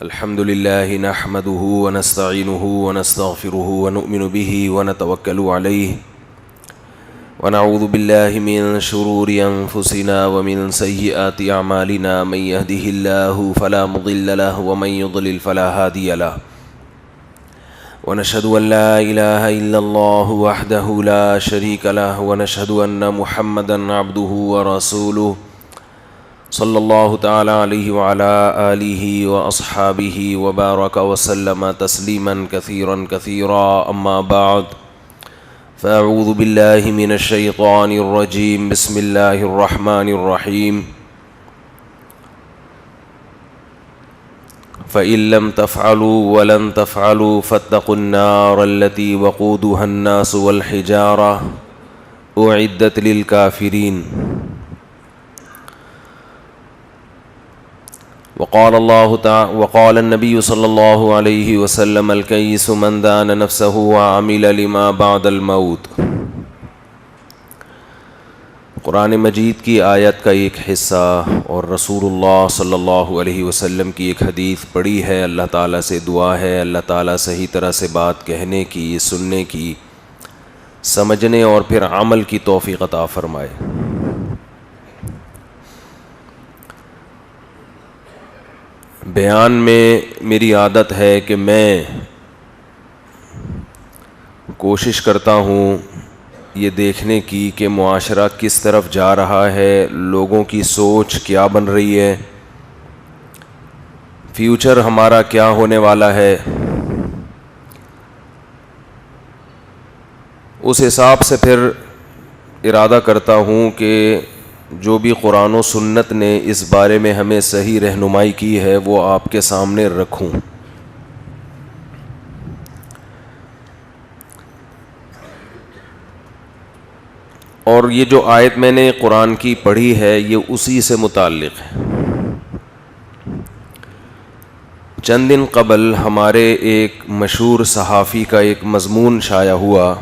الحمد لله نحمده ونستعينه ونستغفره ونؤمن به ونتوكل عليه ونعوذ بالله من شرور أنفسنا ومن سيئات أعمالنا من يهده الله فلا مضل له ومن يضلل فلا هادي له ونشهد أن لا إله إلا الله وحده لا شريك له ونشهد أن محمدا عبده ورسوله صلی اللہ تعالی علیہ وعلى آلہ واصحابہ وبارک وسلم تسلیما کثیرا کثیرا اما بعد فاعوذ باللہ من الشیطان الرجیم بسم اللہ الرحمن الرحیم فإن لم تفعلوا ولن تفعلوا فاتقوا النار التي وقودها الناس والحجارة أعدت للكافرين وقال النبي صلى الله عليه وسلم الكيس من دان نفسه وعمل لما بعد الموت۔ قرآن مجید کی آیت کا ایک حصہ اور رسول اللہ صلی اللہ علیہ وسلم کی ایک حدیث پڑھی ہے۔ اللہ تعالیٰ سے دعا ہے اللہ تعالیٰ صحیح طرح سے بات کہنے کی، سننے کی، سمجھنے اور پھر عمل کی توفیق عطا فرمائے۔ بیان میں میری عادت ہے کہ میں کوشش کرتا ہوں یہ دیکھنے کی کہ معاشرہ کس طرف جا رہا ہے، لوگوں کی سوچ کیا بن رہی ہے، فیوچر ہمارا کیا ہونے والا ہے، اس حساب سے پھر ارادہ کرتا ہوں کہ جو بھی قرآن و سنت نے اس بارے میں ہمیں صحیح رہنمائی کی ہے وہ آپ کے سامنے رکھوں۔ اور یہ جو آیت میں نے قرآن کی پڑھی ہے یہ اسی سے متعلق ہے۔ چند دن قبل ہمارے ایک مشہور صحافی کا ایک مضمون شائع ہوا،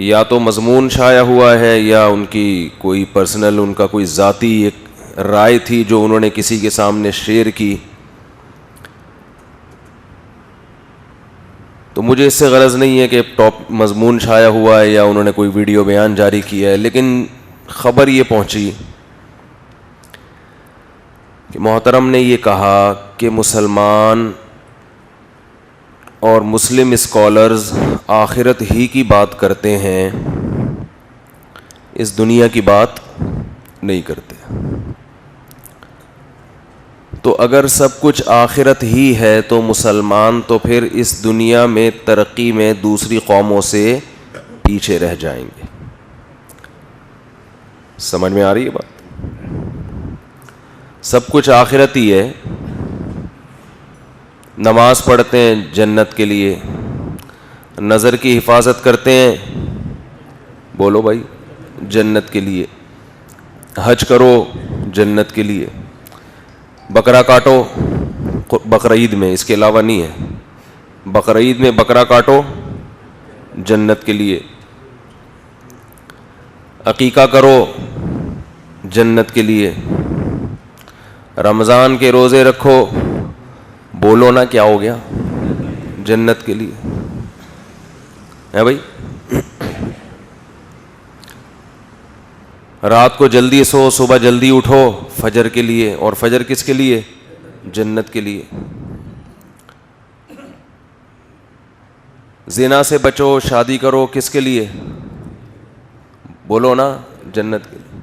یا تو مضمون شائع ہوا ہے یا ان کی کوئی پرسنل، ان کا کوئی ذاتی ایک رائے تھی جو انہوں نے کسی کے سامنے شیئر کی۔ تو مجھے اس سے غرض نہیں ہے کہ مضمون شائع ہوا ہے یا انہوں نے کوئی ویڈیو بیان جاری کیا ہے، لیکن خبر یہ پہنچی کہ محترم نے یہ کہا کہ مسلمان اور مسلم اسکالرز آخرت ہی کی بات کرتے ہیں، اس دنیا کی بات نہیں کرتے۔ تو اگر سب کچھ آخرت ہی ہے تو مسلمان تو پھر اس دنیا میں ترقی میں دوسری قوموں سے پیچھے رہ جائیں گے۔ سمجھ میں آ رہی ہے بات؟ سب کچھ آخرت ہی ہے، نماز پڑھتے ہیں جنت کے لیے، نظر کی حفاظت کرتے ہیں، بولو بھائی، جنت کے لیے، حج کرو جنت کے لیے، بکرا کاٹو بقرعید میں، اس کے علاوہ نہیں ہے، بقرعید میں بکرا کاٹو جنت کے لیے، عقیقہ کرو جنت کے لیے، رمضان کے روزے رکھو، بولو نا کیا ہو گیا، جنت کے لیے ہے بھائی۔ رات کو جلدی سو، صبح جلدی اٹھو فجر کے لیے، اور فجر کس کے لیے؟ جنت کے لیے۔ زنا سے بچو، شادی کرو، کس کے لیے؟ بولو نا، جنت کے لیے۔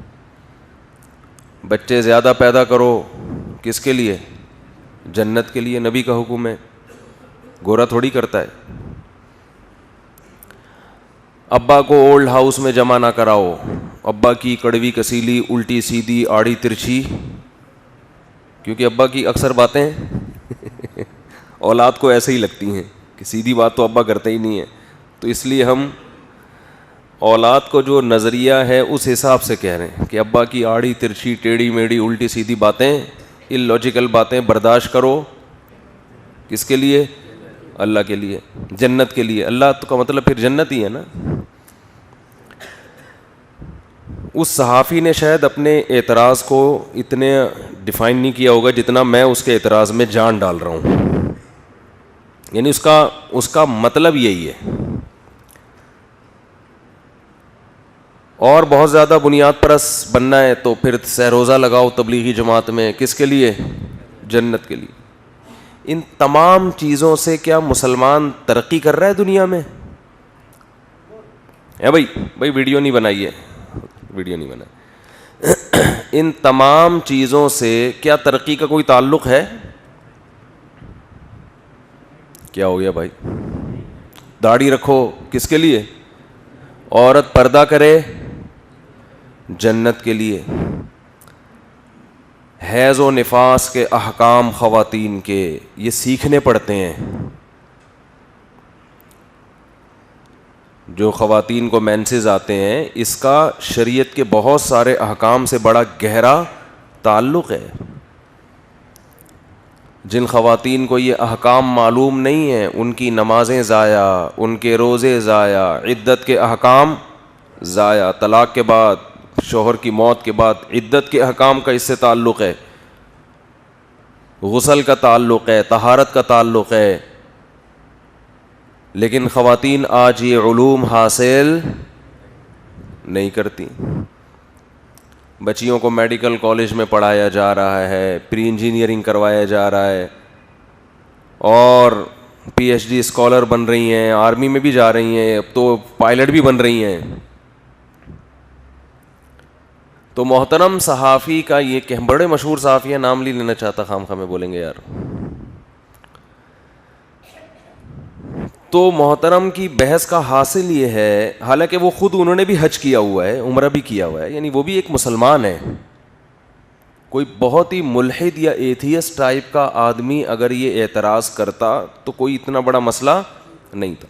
بچے زیادہ پیدا کرو، کس کے لیے؟ جنت کے لیے۔ نبی کا حکم ہے، گورا تھوڑی کرتا ہے۔ ابا کو اولڈ ہاؤس میں جمع نہ کراؤ، ابا کی کڑوی کسیلی، الٹی سیدھی، آڑی ترچھی، کیونکہ ابا کی اکثر باتیں اولاد کو ایسے ہی لگتی ہیں کہ سیدھی بات تو ابا کرتے ہی نہیں ہے، تو اس لیے ہم اولاد کو جو نظریہ ہے اس حساب سے کہہ رہے ہیں کہ ابا کی آڑی ترچھی، ٹیڑھی میڑھی، الٹی سیدھی باتیں، اللاجیکل باتیں برداشت کرو، کس کے لیے؟ اللہ کے لیے، جنت کے لیے۔ اللہ تو کا مطلب پھر جنت ہی ہے نا۔ اس صحافی نے شاید اپنے اعتراض کو اتنے ڈیفائن نہیں کیا ہوگا جتنا میں اس کے اعتراض میں جان ڈال رہا ہوں. یعنی اس کا مطلب یہی ہے. اور بہت زیادہ بنیاد پرست بننا ہے تو پھر سہ روزہ لگاؤ تبلیغی جماعت میں. کس کے لیے؟ جنت کے لیے. ان تمام چیزوں سے کیا مسلمان ترقی کر رہا ہے دنیا میں؟ بھائی ویڈیو نہیں بنائیے، ویڈیو نہیں بنائے. ان تمام چیزوں سے کیا ترقی کا کوئی تعلق ہے؟ کیا ہو گیا بھائی؟ داڑھی رکھو کس کے لیے؟ عورت پردہ کرے جنت کے لیے. حیض و نفاس کے احکام خواتین کے یہ سیکھنے پڑتے ہیں. جو خواتین کو مینسز آتے ہیں اس کا شریعت کے بہت سارے احکام سے بڑا گہرا تعلق ہے. جن خواتین کو یہ احکام معلوم نہیں ہیں ان کی نمازیں ضائع، ان کے روزے ضائع، عدت کے احکام ضائع. طلاق کے بعد، شوہر کی موت کے بعد عدت کے احکام کا اس سے تعلق ہے، غسل کا تعلق ہے، طہارت کا تعلق ہے. لیکن خواتین آج یہ علوم حاصل نہیں کرتی. بچیوں کو میڈیکل کالج میں پڑھایا جا رہا ہے، پری انجینئرنگ کروایا جا رہا ہے، اور پی ایچ ڈی اسکالر بن رہی ہیں، آرمی میں بھی جا رہی ہیں، اب تو پائلٹ بھی بن رہی ہیں. تو محترم صحافی کا یہ کہ بڑے مشہور صحافی ہیں، نام نہیں لینا چاہتا، خام میں بولیں گے یار. تو محترم کی بحث کا حاصل یہ ہے، حالانکہ وہ خود انہوں نے بھی حج کیا ہوا ہے، عمرہ بھی کیا ہوا ہے، یعنی وہ بھی ایک مسلمان ہے. کوئی بہت ہی ملحد یا ایتھیسٹ ٹائپ کا آدمی اگر یہ اعتراض کرتا تو کوئی اتنا بڑا مسئلہ نہیں تھا.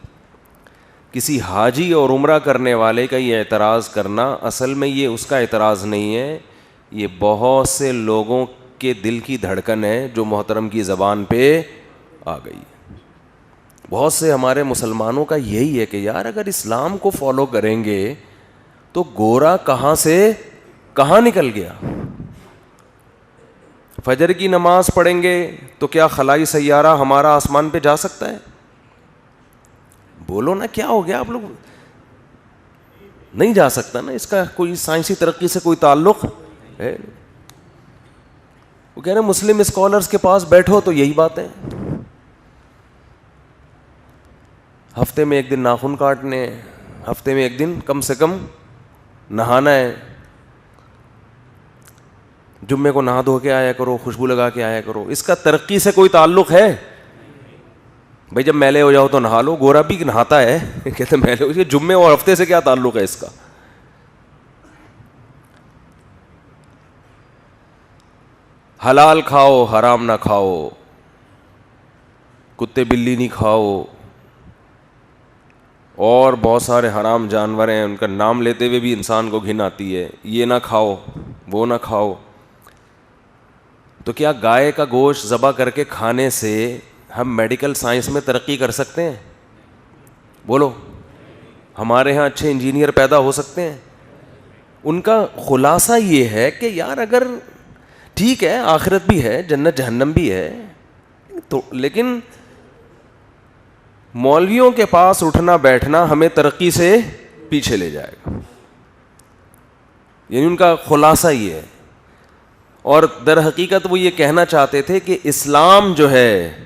کسی حاجی اور عمرہ کرنے والے کا یہ اعتراض کرنا اصل میں یہ اس کا اعتراض نہیں ہے، یہ بہت سے لوگوں کے دل کی دھڑکن ہے جو محترم کی زبان پہ آ گئی. بہت سے ہمارے مسلمانوں کا یہی ہے کہ یار اگر اسلام کو فالو کریں گے تو گورا کہاں سے کہاں نکل گیا. فجر کی نماز پڑھیں گے تو کیا خلائی سیارہ ہمارا آسمان پہ جا سکتا ہے؟ بولو نا کیا ہو گیا آپ لوگ؟ نہیں جا سکتا نا. اس کا کوئی سائنسی ترقی سے کوئی تعلق ہے؟ وہ کہہ رہے ہیں مسلم اسکالرز کے پاس بیٹھو تو یہی بات ہے. ہفتے میں ایک دن ناخن کاٹنے، ہفتے میں ایک دن کم سے کم نہانا ہے، جمعے کو نہا دھو کے آیا کرو، خوشبو لگا کے آیا کرو. اس کا ترقی سے کوئی تعلق ہے؟ بھائی جب میلے ہو جاؤ تو نہا لو. گورا بھی نہاتا ہے کہتے میلے ہو. جمعے اور ہفتے سے کیا تعلق ہے اس کا؟ حلال کھاؤ حرام نہ کھاؤ، کتے بلی نہیں کھاؤ، اور بہت سارے حرام جانور ہیں ان کا نام لیتے ہوئے بھی انسان کو گھن آتی ہے. یہ نہ کھاؤ وہ نہ کھاؤ. تو کیا گائے کا گوشت ذبح کر کے کھانے سے ہم میڈیکل سائنس میں ترقی کر سکتے ہیں؟ بولو. ہمارے ہاں اچھے انجینئر پیدا ہو سکتے ہیں؟ ان کا خلاصہ یہ ہے کہ یار اگر ٹھیک ہے آخرت بھی ہے، جنت جہنم بھی ہے، تو لیکن مولویوں کے پاس اٹھنا بیٹھنا ہمیں ترقی سے پیچھے لے جائے گا. یعنی ان کا خلاصہ یہ ہے. اور در حقیقت وہ یہ کہنا چاہتے تھے کہ اسلام جو ہے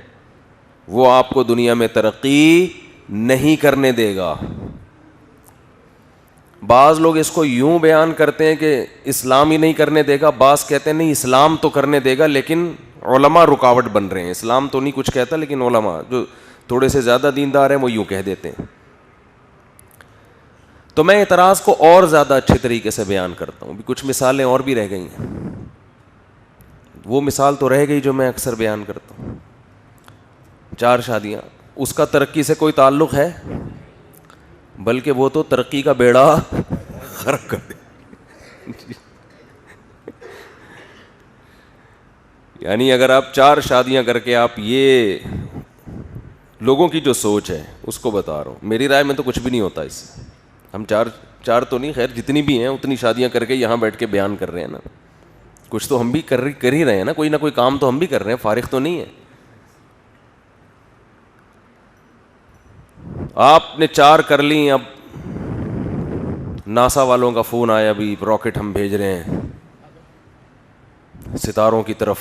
وہ آپ کو دنیا میں ترقی نہیں کرنے دے گا. بعض لوگ اس کو یوں بیان کرتے ہیں کہ اسلام ہی نہیں کرنے دے گا، بعض کہتے ہیں نہیں اسلام تو کرنے دے گا لیکن علماء رکاوٹ بن رہے ہیں. اسلام تو نہیں کچھ کہتا لیکن علماء جو تھوڑے سے زیادہ دیندار ہیں وہ یوں کہہ دیتے ہیں. تو میں اعتراض کو اور زیادہ اچھے طریقے سے بیان کرتا ہوں. کچھ مثالیں اور بھی رہ گئی ہیں. وہ مثال تو رہ گئی جو میں اکثر بیان کرتا ہوں، 4 شادیاں. اس کا ترقی سے کوئی تعلق ہے؟ بلکہ وہ تو ترقی کا بیڑا غرق کر دے. یعنی اگر آپ 4 شادیاں کر کے آپ یہ لوگوں کی جو سوچ ہے اس کو بتا رہا ہوں، میری رائے میں تو کچھ بھی نہیں ہوتا اس سے. ہم 4 تو نہیں، خیر جتنی بھی ہیں اتنی شادیاں کر کے یہاں بیٹھ کے بیان کر رہے ہیں نا. کچھ تو ہم بھی کر ہی رہے ہیں نا، کوئی نہ کوئی کام تو ہم بھی کر رہے ہیں، فارغ تو نہیں ہے. آپ نے 4 کر لی، اب ناسا والوں کا فون آیا ابھی راکٹ ہم بھیج رہے ہیں ستاروں کی طرف،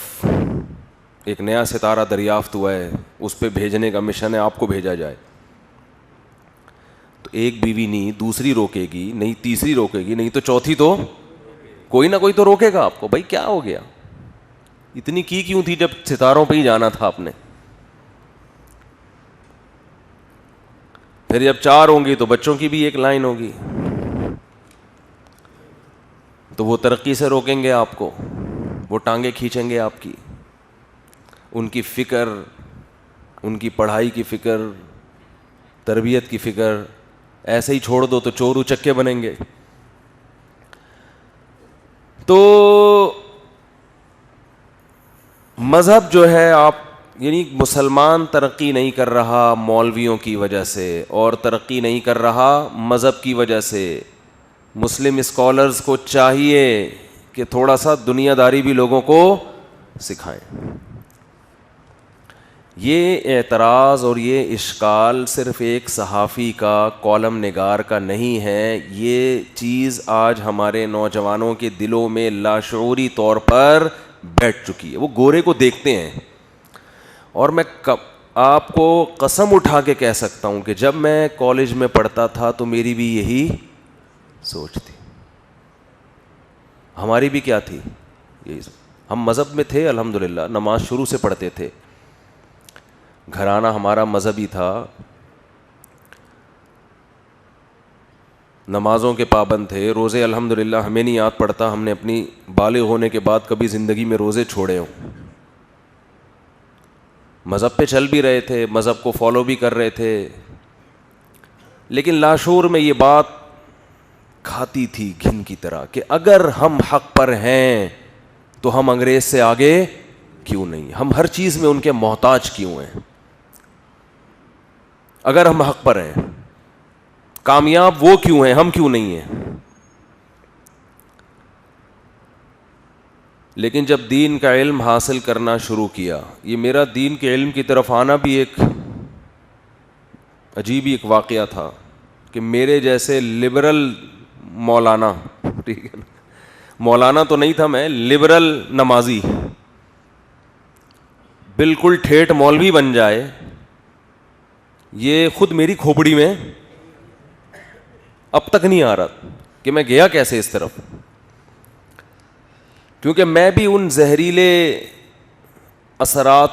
ایک نیا ستارہ دریافت ہوا ہے، اس پہ بھیجنے کا مشن ہے، آپ کو بھیجا جائے. تو ایک بیوی نہیں، دوسری روکے گی نہیں، تیسری روکے گی نہیں، تو چوتھی تو کوئی نہ کوئی تو روکے گا آپ کو. بھائی کیا ہو گیا، اتنی کی کیوں تھی جب ستاروں پہ ہی جانا تھا آپ نے. پھر جب 4 ہوں گی تو بچوں کی بھی ایک لائن ہوگی، تو وہ ترقی سے روکیں گے آپ کو، وہ ٹانگیں کھینچیں گے آپ کی. ان کی فکر، ان کی پڑھائی کی فکر، تربیت کی فکر ایسے ہی چھوڑ دو تو چور اچکے بنیں گے. تو مذہب جو ہے آپ، یعنی مسلمان ترقی نہیں کر رہا مولویوں کی وجہ سے، اور ترقی نہیں کر رہا مذہب کی وجہ سے. مسلم اسکالرز کو چاہیے کہ تھوڑا سا دنیا داری بھی لوگوں کو سکھائیں. یہ اعتراض اور یہ اشکال صرف ایک صحافی کا، کالم نگار کا نہیں ہے، یہ چیز آج ہمارے نوجوانوں کے دلوں میں لاشعوری طور پر بیٹھ چکی ہے. وہ گورے کو دیکھتے ہیں، اور میں آپ کو قسم اٹھا کے کہہ سکتا ہوں کہ جب میں کالج میں پڑھتا تھا تو میری بھی یہی سوچ تھی. ہماری بھی کیا تھی، یہی. ہم مذہب میں تھے الحمدللہ، نماز شروع سے پڑھتے تھے، گھرانہ ہمارا مذہبی تھا، نمازوں کے پابند تھے. روزے الحمدللہ ہمیں نہیں یاد پڑتا ہم نے اپنی بالغ ہونے کے بعد کبھی زندگی میں روزے چھوڑے ہوں. مذہب پہ چل بھی رہے تھے، مذہب کو فالو بھی کر رہے تھے، لیکن لاشعور میں یہ بات کھاتی تھی گھن کی طرح کہ اگر ہم حق پر ہیں تو ہم انگریز سے آگے کیوں نہیں، ہم ہر چیز میں ان کے محتاج کیوں ہیں. اگر ہم حق پر ہیں، کامیاب وہ کیوں ہیں، ہم کیوں نہیں ہیں. لیکن جب دین کا علم حاصل کرنا شروع کیا، یہ میرا دین کے علم کی طرف آنا بھی ایک عجیب ہی ایک واقعہ تھا کہ میرے جیسے لبرل مولانا، ٹھیک ہے نا، مولانا تو نہیں تھا میں، لبرل نمازی بالکل ٹھیٹ مولوی بن جائے، یہ خود میری کھوپڑی میں اب تک نہیں آ رہا کہ میں گیا کیسے اس طرف. کیونکہ میں بھی ان زہریلے اثرات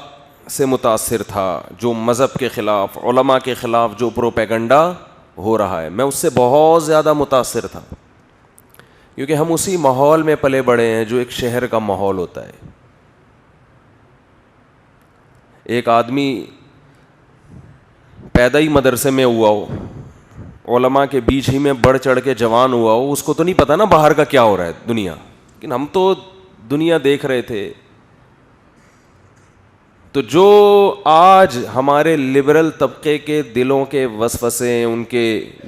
سے متاثر تھا جو مذہب کے خلاف، علماء کے خلاف جو پروپیگنڈا ہو رہا ہے، میں اس سے بہت زیادہ متاثر تھا. کیونکہ ہم اسی ماحول میں پلے بڑے ہیں جو ایک شہر کا ماحول ہوتا ہے. ایک آدمی پیدا ہی مدرسے میں ہوا ہو، علماء کے بیچ ہی میں بڑھ چڑھ کے جوان ہوا ہو، اس کو تو نہیں پتا نا باہر کا کیا ہو رہا ہے دنیا. لیکن ہم تو دنیا دیکھ رہے تھے. تو جو آج ہمارے لبرل طبقے کے دلوں کے وسوسے، ان کے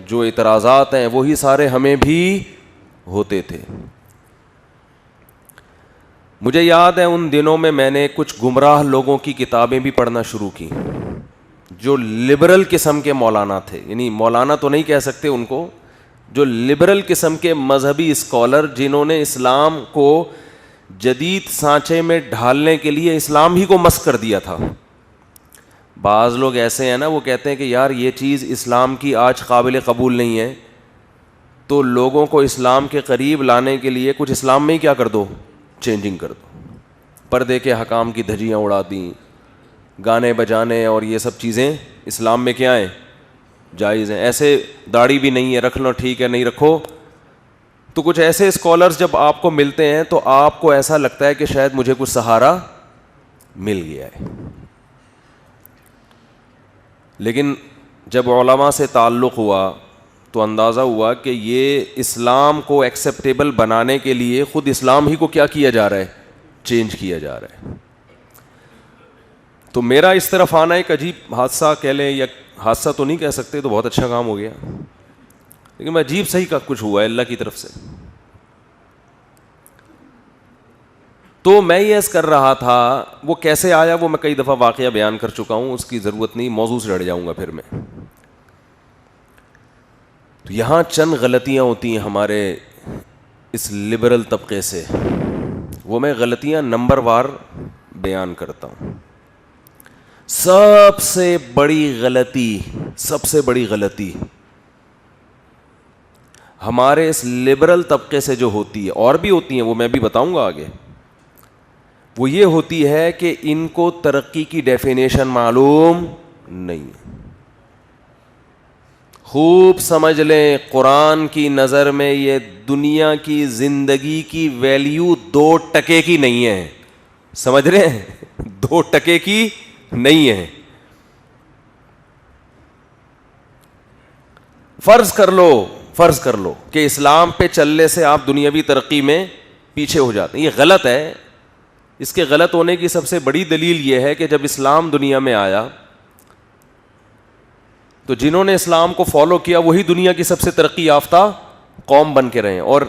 جو اعتراضات ہیں، وہی سارے ہمیں بھی ہوتے تھے. مجھے یاد ہے ان دنوں میں نے کچھ گمراہ لوگوں کی کتابیں بھی پڑھنا شروع کی جو لبرل قسم کے مولانا تھے. یعنی مولانا تو نہیں کہہ سکتے ان کو، جو لبرل قسم کے مذہبی اسکالر جنہوں نے اسلام کو جدید سانچے میں ڈھالنے کے لیے اسلام ہی کو مسخ کر دیا تھا. بعض لوگ ایسے ہیں نا، وہ کہتے ہیں کہ یار یہ چیز اسلام کی آج قابل قبول نہیں ہے، تو لوگوں کو اسلام کے قریب لانے کے لیے کچھ اسلام میں ہی کیا کر دو، چینجنگ کر دو. پردے کے حکام کی دھجیاں اڑا دیں، گانے بجانے اور یہ سب چیزیں اسلام میں کیا ہیں، جائز ہیں. ایسے داڑھی بھی نہیں ہے، رکھ لو ٹھیک ہے، نہیں رکھو. تو کچھ ایسے اسکالرز جب آپ کو ملتے ہیں تو آپ کو ایسا لگتا ہے کہ شاید مجھے کچھ سہارا مل گیا ہے. لیکن جب علماء سے تعلق ہوا تو اندازہ ہوا کہ یہ اسلام کو ایکسیپٹیبل بنانے کے لیے خود اسلام ہی کو کیا کیا جا رہا ہے، چینج کیا جا رہا ہے. تو میرا اس طرف آنا ایک عجیب حادثہ کہہ لیں، یا حادثہ تو نہیں کہہ سکتے، تو بہت اچھا کام ہو گیا. لیکن میں عجیب صحیح کا کچھ ہوا ہے اللہ کی طرف سے. تو میں یہ عرض کر رہا تھا وہ کیسے آیا وہ میں کئی دفعہ واقعہ بیان کر چکا ہوں, اس کی ضرورت نہیں, موضوع سے ہٹ جاؤں گا پھر میں. تو یہاں چند غلطیاں ہوتی ہیں ہمارے اس لبرل طبقے سے, وہ میں غلطیاں نمبر وار بیان کرتا ہوں. سب سے بڑی غلطی ہمارے اس لبرل طبقے سے جو ہوتی ہے, اور بھی ہوتی ہیں وہ میں بھی بتاؤں گا آگے, وہ یہ ہوتی ہے کہ ان کو ترقی کی ڈیفینیشن معلوم نہیں. خوب سمجھ لیں, قرآن کی نظر میں یہ دنیا کی زندگی کی ویلیو 2% کی نہیں ہے. سمجھ رہے ہیں, 2% کی نہیں ہے. فرض کر لو کہ اسلام پہ چلنے سے آپ دنیاوی ترقی میں پیچھے ہو جاتے ہیں. یہ غلط ہے. اس کے غلط ہونے کی سب سے بڑی دلیل یہ ہے کہ جب اسلام دنیا میں آیا تو جنہوں نے اسلام کو فالو کیا وہی دنیا کی سب سے ترقی یافتہ قوم بن کے رہے, اور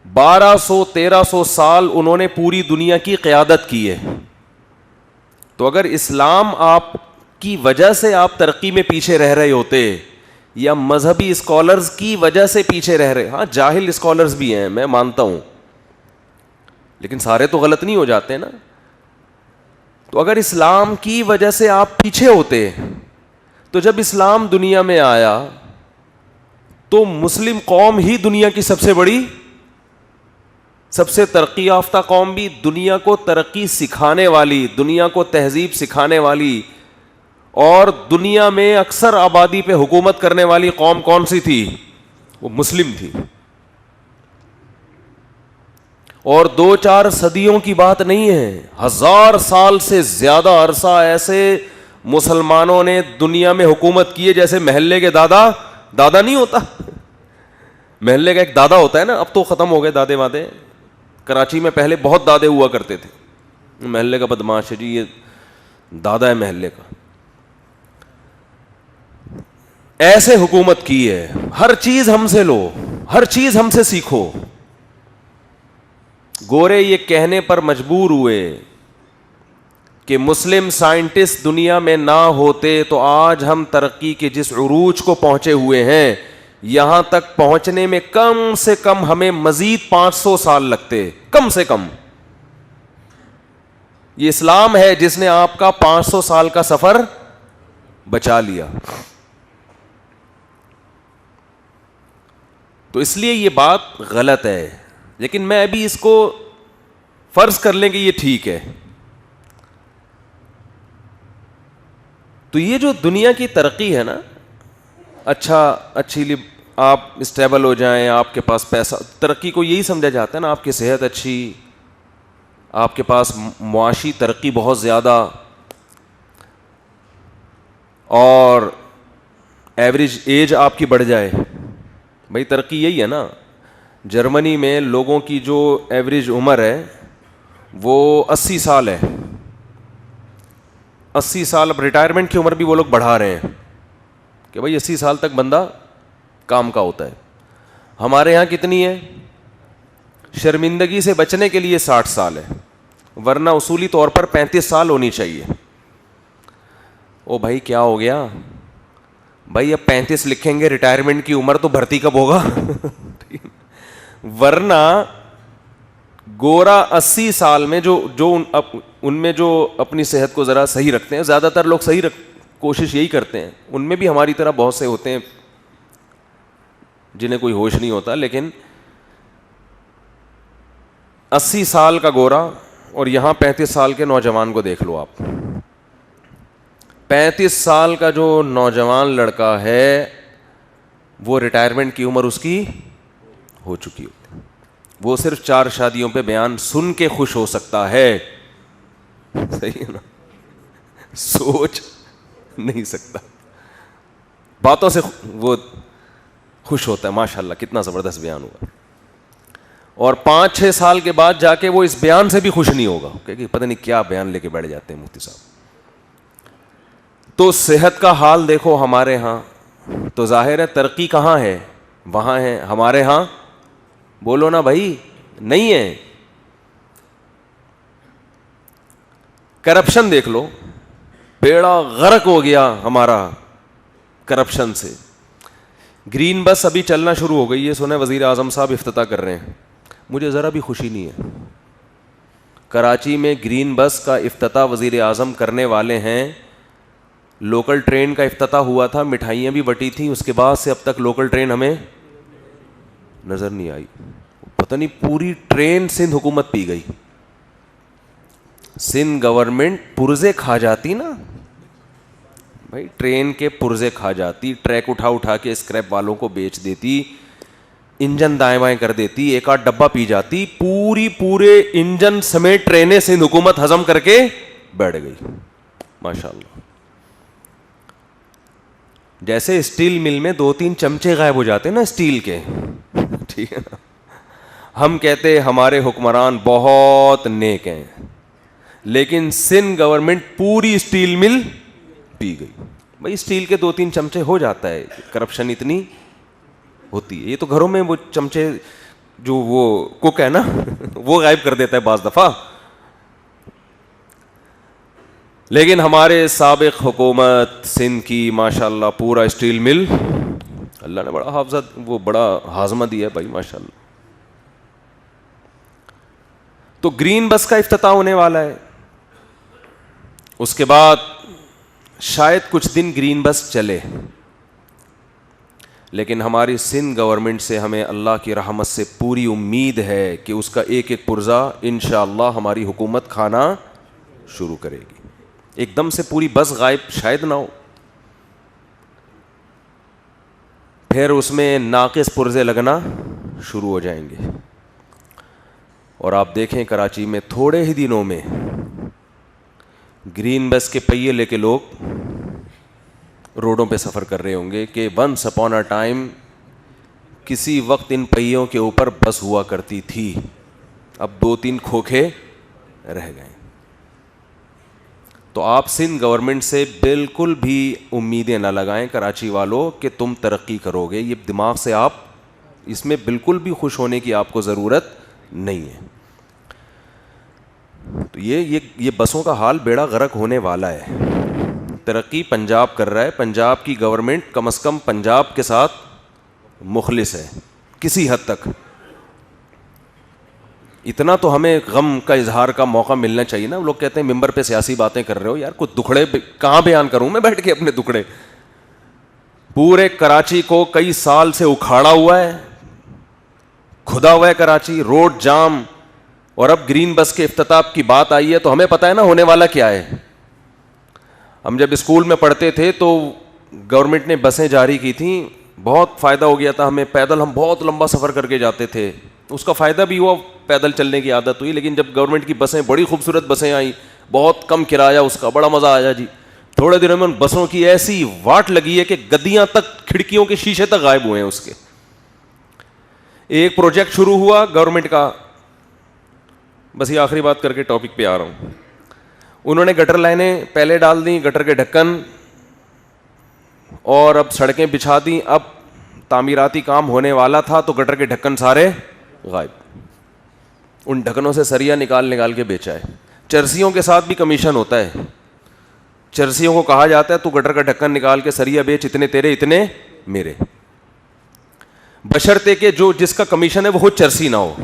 1200-1300 سال انہوں نے پوری دنیا کی قیادت کی ہے. تو اگر اسلام آپ کی وجہ سے آپ ترقی میں پیچھے رہ رہے ہوتے, یا مذہبی اسکالرز کی وجہ سے پیچھے رہ رہے, ہاں جاہل اسکالرز بھی ہیں میں مانتا ہوں, لیکن سارے تو غلط نہیں ہو جاتے نا. تو اگر اسلام کی وجہ سے آپ پیچھے ہوتے, تو جب اسلام دنیا میں آیا تو مسلم قوم ہی دنیا کی سب سے بڑی, سب سے ترقی یافتہ قوم بھی, دنیا کو ترقی سکھانے والی, دنیا کو تہذیب سکھانے والی, اور دنیا میں اکثر آبادی پہ حکومت کرنے والی قوم کون سی تھی؟ وہ مسلم تھی. اور 2-4 صدیوں کی بات نہیں ہے, 1000 سال سے زیادہ عرصہ ایسے مسلمانوں نے دنیا میں حکومت کی ہے جیسے محلے کے دادا نہیں ہوتا, محلے کا ایک دادا ہوتا ہے نا, اب تو ختم ہو گئے دادے وادے. کراچی میں پہلے بہت دادے ہوا کرتے تھے, محلے کا بدماش ہے جی, یہ دادا ہے محلے کا. ایسے حکومت کی ہے, ہر چیز ہم سے لو, ہر چیز ہم سے سیکھو. گورے یہ کہنے پر مجبور ہوئے کہ مسلم سائنٹسٹ دنیا میں نہ ہوتے تو آج ہم ترقی کے جس عروج کو پہنچے ہوئے ہیں, یہاں تک پہنچنے میں کم سے کم ہمیں مزید 500 سال لگتے, کم سے کم. یہ اسلام ہے جس نے آپ کا 500 سال کا سفر بچا لیا. تو اس لیے یہ بات غلط ہے, لیکن میں ابھی اس کو فرض کر لیں کہ یہ ٹھیک ہے. تو یہ جو دنیا کی ترقی ہے نا, اچھی آپ اسٹیبل ہو جائیں, آپ کے پاس پیسہ, ترقی کو یہی سمجھا جاتا ہے نا, آپ کی صحت اچھی, آپ کے پاس معاشی ترقی بہت زیادہ, اور ایوریج ایج آپ کی بڑھ جائے. بھائی ترقی یہی ہے نا. جرمنی میں لوگوں کی جو ایوریج عمر ہے وہ 80 سال ہے. 80 سال, اب ریٹائرمنٹ کی عمر بھی وہ لوگ بڑھا رہے ہیں کہ بھائی 80 سال تک بندہ کام کا ہوتا ہے. ہمارے یہاں کتنی ہے؟ شرمندگی سے بچنے کے لیے 60 سال ہے, ورنہ اصولی طور پر 35 سال ہونی چاہیے. او بھائی کیا ہو گیا بھائی, اب 35 لکھیں گے ریٹائرمنٹ کی عمر, تو بھرتی کب ہوگا؟ ورنہ گورا 80 سال میں جو ان میں جو اپنی صحت کو ذرا صحیح رکھتے ہیں, زیادہ تر لوگ کوشش یہی کرتے ہیں, ان میں بھی ہماری طرح بہت سے ہوتے ہیں جنہیں کوئی ہوش نہیں ہوتا, لیکن 80 سال کا گورا اور یہاں 35 سال کے نوجوان کو دیکھ لو آپ. 35 سال کا جو نوجوان لڑکا ہے وہ ریٹائرمنٹ کی عمر اس کی ہو چکی ہوتی, وہ صرف 4 شادیوں پہ بیان سن کے خوش ہو سکتا ہے. صحیح ہے نا, سوچ نہیں سکتا, باتوں سے وہ خوش ہوتا ہے. ماشاءاللہ کتنا زبردست بیان ہوا. اور 5-6 سال کے بعد جا کے وہ اس بیان سے بھی خوش نہیں ہوگا کہ پتہ نہیں کیا بیان لے کے بیٹھ جاتے ہیں مفتی صاحب. تو صحت کا حال دیکھو ہمارے ہاں, تو ظاہر ہے ترقی کہاں ہے؟ وہاں ہیں, ہمارے ہاں بولو نا بھائی نہیں ہے. کرپشن دیکھ لو, بیڑا غرق ہو گیا ہمارا کرپشن سے. گرین بس ابھی چلنا شروع ہو گئی ہے, سنا وزیر اعظم صاحب افتتاح کر رہے ہیں. مجھے ذرا بھی خوشی نہیں ہے. کراچی میں گرین بس کا افتتاح وزیر اعظم کرنے والے ہیں. لوکل ٹرین کا افتتاح ہوا تھا, مٹھائیاں بھی بٹی تھیں, اس کے بعد سے اب تک لوکل ٹرین ہمیں نظر نہیں آئی. پتہ نہیں پوری ٹرین سندھ حکومت پی گئی. سندھ گورنمنٹ پرزے کھا جاتی نا بھائی, ٹرین کے پرزے کھا جاتی, ٹریک اٹھا اٹھا کے اسکریپ والوں کو بیچ دیتی, انجن دائیں بائیں کر دیتی, ایک آدھ ڈبہ پی جاتی, پورے انجن سمیت ٹرینیں سندھ حکومت ہضم کر کے بیٹھ گئی. ماشاء اللہ. جیسے اسٹیل مل میں 2-3 چمچے غائب ہو جاتے نا اسٹیل کے, ٹھیک ہے نا, ہم کہتے ہمارے حکمران بہت نیک ہیں, لیکن سندھ گورنمنٹ پوری اسٹیل مل پی گئی. بھائی اسٹیل کے 2-3 چمچے ہو جاتا ہے, کرپشن اتنی ہوتی ہے. یہ تو گھروں میں وہ چمچے جو وہ کوک ہے نا وہ غائب کر دیتا ہے بعض دفعہ, لیکن ہمارے سابق حکومت سندھ کی ماشاءاللہ پورا اسٹیل مل, اللہ نے بڑا حافظہ وہ بڑا ہاضمہ دیا ہے بھائی ماشاء اللہ. تو گرین بس کا افتتاح ہونے والا ہے. اس کے بعد شاید کچھ دن گرین بس چلے, لیکن ہماری سندھ گورنمنٹ سے ہمیں اللہ کی رحمت سے پوری امید ہے کہ اس کا ایک ایک پرزہ انشاءاللہ ہماری حکومت کھانا شروع کرے گی. ایک دم سے پوری بس غائب شاید نہ ہو, پھر اس میں ناقص پرزے لگنا شروع ہو جائیں گے. اور آپ دیکھیں کراچی میں تھوڑے ہی دنوں میں گرین بس کے پہیے لے کے لوگ روڈوں پہ سفر کر رہے ہوں گے کہ ونس اپون اے ٹائم کسی وقت ان پہیوں کے اوپر بس ہوا کرتی تھی, اب 2-3 کھوکھے رہ گئے. تو آپ سندھ گورنمنٹ سے بالکل بھی امیدیں نہ لگائیں کراچی والوں کہ تم ترقی کرو گے. یہ دماغ سے آپ اس میں بالکل بھی خوش ہونے کی آپ کو ضرورت نہیں ہے. تو یہ بسوں کا حال بیڑا غرق ہونے والا ہے. ترقی پنجاب کر رہا ہے, پنجاب کی گورنمنٹ کم از کم پنجاب کے ساتھ مخلص ہے کسی حد تک. اتنا تو ہمیں غم کا اظہار کا موقع ملنا چاہیے نا. لوگ کہتے ہیں ممبر پہ سیاسی باتیں کر رہے ہو, یار کچھ دکھڑے کہاں بیان کروں میں بیٹھ کے اپنے دکھڑے. پورے کراچی کو کئی سال سے اکھاڑا ہوا ہے, کھدا ہوا ہے کراچی, روڈ جام, اور اب گرین بس کے افتتاح کی بات آئی ہے تو ہمیں پتہ ہے نا ہونے والا کیا ہے. ہم جب اسکول میں پڑھتے تھے تو گورنمنٹ نے بسیں جاری کی تھیں, بہت فائدہ ہو گیا تھا ہمیں. پیدل ہم بہت لمبا سفر کر کے جاتے تھے, اس کا فائدہ بھی ہوا, پیدل چلنے کی عادت ہوئی. لیکن جب گورنمنٹ کی بسیں, بڑی خوبصورت بسیں آئیں, بہت کم کرایہ, اس کا بڑا مزہ آیا جی. تھوڑے دنوں میں ان بسوں کی ایسی واٹ لگی ہے کہ گدیاں تک, کھڑکیوں کے شیشے تک غائب ہوئے ہیں اس کے. ایک پروجیکٹ شروع ہوا گورنمنٹ کا, بس یہ آخری بات کر کے ٹاپک پہ آ رہا ہوں. انہوں نے گٹر لائنیں پہلے ڈال دیں, گٹر کے ڈھکن, اور اب سڑکیں بچھا دیں. اب تعمیراتی کام ہونے والا تھا تو گٹر کے ڈھکن سارے غائب. ان ڈھکنوں سے سریا نکال کے بیچا ہے. چرسیوں کے ساتھ بھی کمیشن ہوتا ہے. چرسیوں کو کہا جاتا ہے تو گٹر کا ڈھکن نکال کے سریا بیچ, اتنے تیرے اتنے میرے, بشرطے کہ جو جس کا کمیشن ہے وہ خود چرسی نہ ہو,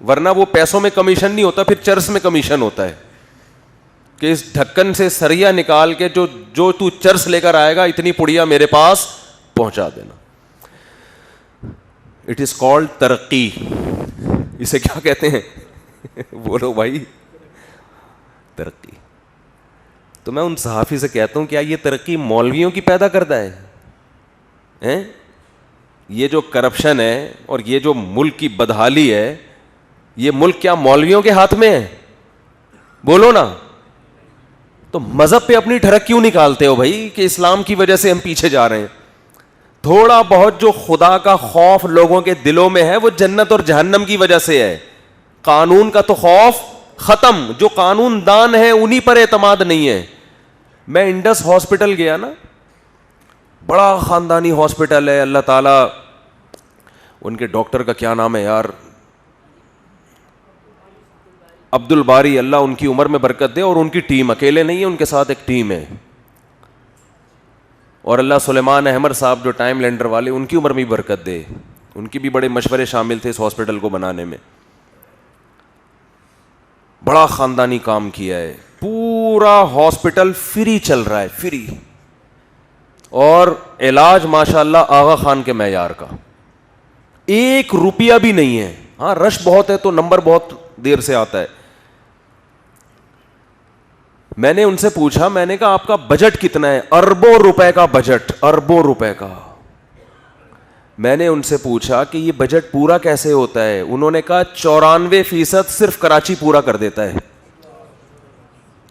ورنہ وہ پیسوں میں کمیشن نہیں ہوتا, پھر چرس میں کمیشن ہوتا ہے کہ اس ڈھکن سے سریا نکال کے جو تو چرس لے کر آئے گا اتنی پڑیا میرے پاس پہنچا دینا. اٹ از کالڈ ترقی. اسے کیا کہتے ہیں بولو بھائی, ترقی. تو میں ان صحافی سے کہتا ہوں کیا یہ ترقی مولویوں کی پیدا کرتا ہے؟ یہ جو کرپشن ہے اور یہ جو ملک کی بدحالی ہے, یہ ملک کیا مولویوں کے ہاتھ میں ہے؟ بولو نا. تو مذہب پہ اپنی ٹھڑک کیوں نکالتے ہو بھائی کہ اسلام کی وجہ سے ہم پیچھے جا رہے ہیں؟ تھوڑا بہت جو خدا کا خوف لوگوں کے دلوں میں ہے وہ جنت اور جہنم کی وجہ سے ہے. قانون کا تو خوف ختم, جو قانون دان ہے انہی پر اعتماد نہیں ہے. میں انڈس ہاسپٹل گیا نا, بڑا خاندانی ہاسپٹل ہے, اللہ تعالیٰ ان کے ڈاکٹر کا کیا نام ہے یار, عبد الباری, اللہ ان کی عمر میں برکت دے, اور ان کی ٹیم اکیلے نہیں ہے, ان کے ساتھ ایک ٹیم ہے. اور اللہ سلیمان احمد صاحب جو ٹائم لینڈر والے, ان کی عمر میں بھی برکت دے, ان کی بھی بڑے مشورے شامل تھے اس ہاسپٹل کو بنانے میں. بڑا خاندانی کام کیا ہے, پورا ہاسپٹل فری چل رہا ہے, فری, اور علاج ماشاءاللہ آغا خان کے معیار کا, 1 روپیہ بھی نہیں ہے. ہاں رش بہت ہے تو نمبر بہت دیر سے آتا ہے. میں نے ان سے پوچھا, میں نے کہا آپ کا بجٹ کتنا ہے؟ اربوں روپے کا بجٹ, اربوں روپے کا. میں نے ان سے پوچھا کہ یہ بجٹ پورا کیسے ہوتا ہے؟ انہوں نے کہا 94% صرف کراچی پورا کر دیتا ہے.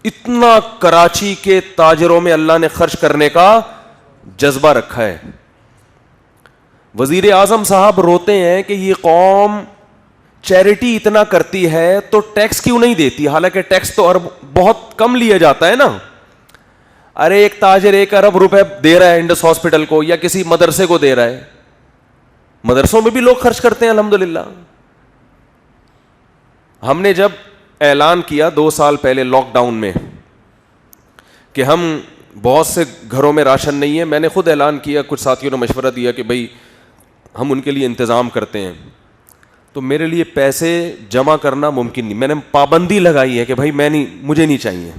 اتنا کراچی کے تاجروں میں اللہ نے خرچ کرنے کا جذبہ رکھا ہے. وزیر اعظم صاحب روتے ہیں کہ یہ قوم چیریٹی اتنا کرتی ہے تو ٹیکس کیوں نہیں دیتی, حالانکہ ٹیکس تو بہت کم لیا جاتا ہے نا. ارے ایک تاجر 1 ارب روپے دے رہا ہے انڈس ہاسپٹل کو, یا کسی مدرسے کو دے رہا ہے. مدرسوں میں بھی لوگ خرچ کرتے ہیں الحمدللہ. ہم نے جب اعلان کیا 2 سال پہلے لاک ڈاؤن میں کہ ہم بہت سے گھروں میں راشن نہیں ہے, میں نے خود اعلان کیا, کچھ ساتھیوں نے مشورہ دیا کہ بھائی ہم ان کے لیے انتظام کرتے ہیں. تو میرے لیے پیسے جمع کرنا ممکن نہیں, میں نے پابندی لگائی ہے کہ بھائی مجھے نہیں چاہیے,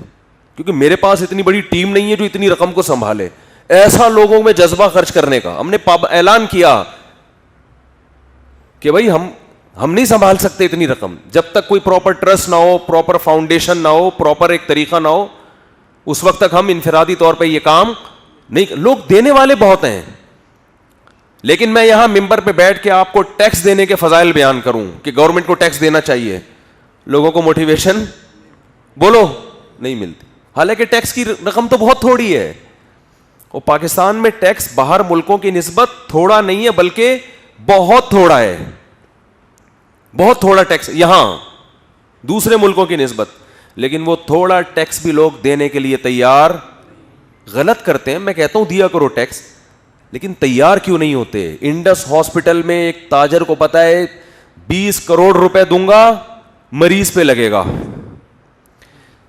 کیونکہ میرے پاس اتنی بڑی ٹیم نہیں ہے جو اتنی رقم کو سنبھالے. ایسا لوگوں میں جذبہ خرچ کرنے کا ہم نے اعلان کیا کہ بھائی ہم نہیں سنبھال سکتے اتنی رقم. جب تک کوئی پراپر ٹرسٹ نہ ہو, پراپر فاؤنڈیشن نہ ہو, پراپر ایک طریقہ نہ ہو, اس وقت تک ہم انفرادی طور پہ یہ کام نہیں. لوگ دینے والے بہت ہیں, لیکن میں یہاں ممبر پہ بیٹھ کے آپ کو ٹیکس دینے کے فضائل بیان کروں کہ گورنمنٹ کو ٹیکس دینا چاہیے, لوگوں کو موٹیویشن بولو نہیں ملتی. حالانکہ ٹیکس کی رقم تو بہت تھوڑی ہے, اور پاکستان میں ٹیکس باہر ملکوں کی نسبت تھوڑا نہیں ہے بلکہ بہت تھوڑا ہے, بہت تھوڑا ٹیکس یہاں دوسرے ملکوں کی نسبت. لیکن وہ تھوڑا ٹیکس بھی لوگ دینے کے لیے تیار غلط کرتے ہیں. میں کہتا ہوں دیا کرو ٹیکس, لیکن تیار کیوں نہیں ہوتے؟ انڈس ہاسپٹل میں ایک تاجر کو پتا ہے 20 کروڑ روپے دوں گا مریض پہ لگے گا,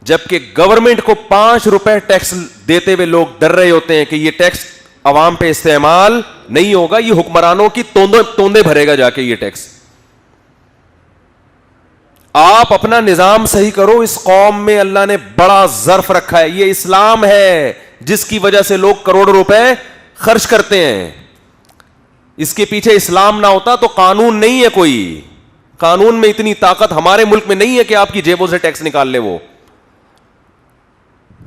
جبکہ گورنمنٹ کو 5 روپے ٹیکس دیتے ہوئے لوگ ڈر رہے ہوتے ہیں کہ یہ ٹیکس عوام پہ استعمال نہیں ہوگا, یہ حکمرانوں کی توندے بھرے گا جا کے یہ ٹیکس. آپ اپنا نظام صحیح کرو. اس قوم میں اللہ نے بڑا ظرف رکھا ہے, یہ اسلام ہے جس کی وجہ سے لوگ کروڑوں روپے خرچ کرتے ہیں. اس کے پیچھے اسلام نہ ہوتا تو قانون نہیں ہے, کوئی قانون میں اتنی طاقت ہمارے ملک میں نہیں ہے کہ آپ کی جیبوں سے ٹیکس نکال لے. وہ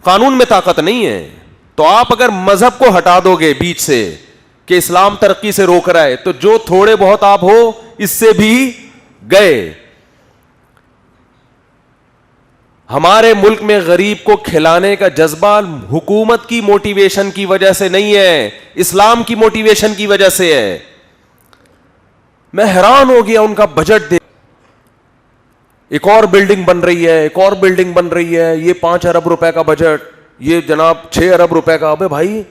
قانون میں طاقت نہیں ہے. تو آپ اگر مذہب کو ہٹا دو گے بیچ سے کہ اسلام ترقی سے روک رہا ہے, تو جو تھوڑے بہت آپ ہو اس سے بھی گئے. ہمارے ملک میں غریب کو کھلانے کا جذبہ حکومت کی موٹیویشن کی وجہ سے نہیں ہے, اسلام کی موٹیویشن کی وجہ سے ہے. میں حیران ہو گیا ان کا بجٹ دیکھ. ایک اور بلڈنگ بن رہی ہے, ایک اور بلڈنگ بن رہی ہے, یہ 5 ارب روپے کا بجٹ, یہ جناب 6 ارب روپے کا. ابے بھائی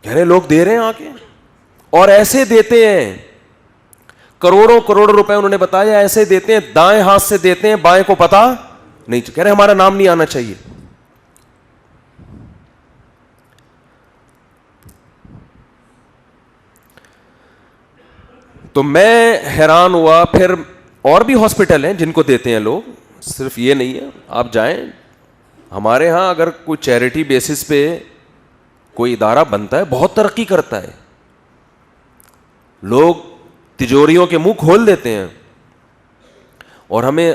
کہہ رہے لوگ دے رہے ہیں آ کے, اور ایسے دیتے ہیں کروڑوں کروڑ روپے. انہوں نے بتایا ایسے دیتے ہیں, دائیں ہاتھ سے دیتے ہیں, بائیں کو پتا نہیں. کہہ رہے ہمارا نام نہیں آنا چاہیے. تو میں حیران ہوا. پھر اور بھی ہاسپٹل ہیں جن کو دیتے ہیں لوگ, صرف یہ نہیں ہے. آپ جائیں ہمارے ہاں, اگر کوئی چیریٹی بیسس پہ کوئی ادارہ بنتا ہے بہت ترقی کرتا ہے, لوگ تجوریوں کے منہ کھول دیتے ہیں. اور ہمیں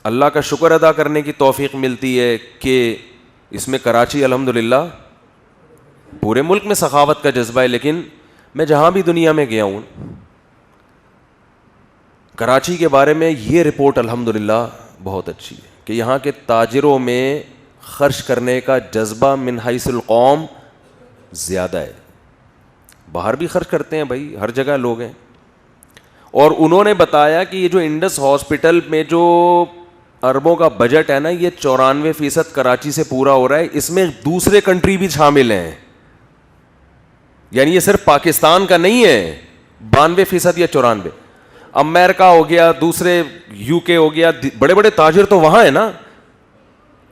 اللہ کا شکر ادا کرنے کی توفیق ملتی ہے کہ اس میں کراچی الحمدللہ پورے ملک میں سخاوت کا جذبہ ہے. لیکن میں جہاں بھی دنیا میں گیا ہوں, کراچی کے بارے میں یہ رپورٹ الحمدللہ بہت اچھی ہے کہ یہاں کے تاجروں میں خرچ کرنے کا جذبہ من حیث القوم زیادہ ہے. باہر بھی خرچ کرتے ہیں بھائی, ہر جگہ لوگ ہیں. اور انہوں نے بتایا کہ یہ جو انڈس ہاسپٹل میں جو اربوں کا بجٹ ہے نا, یہ 94% کراچی سے پورا ہو رہا ہے. اس میں دوسرے کنٹری بھی شامل ہیں, یعنی یہ صرف پاکستان کا نہیں ہے 92% یا 94%. امریکہ ہو گیا, دوسرے یو کے ہو گیا, بڑے بڑے تاجر تو وہاں ہیں نا,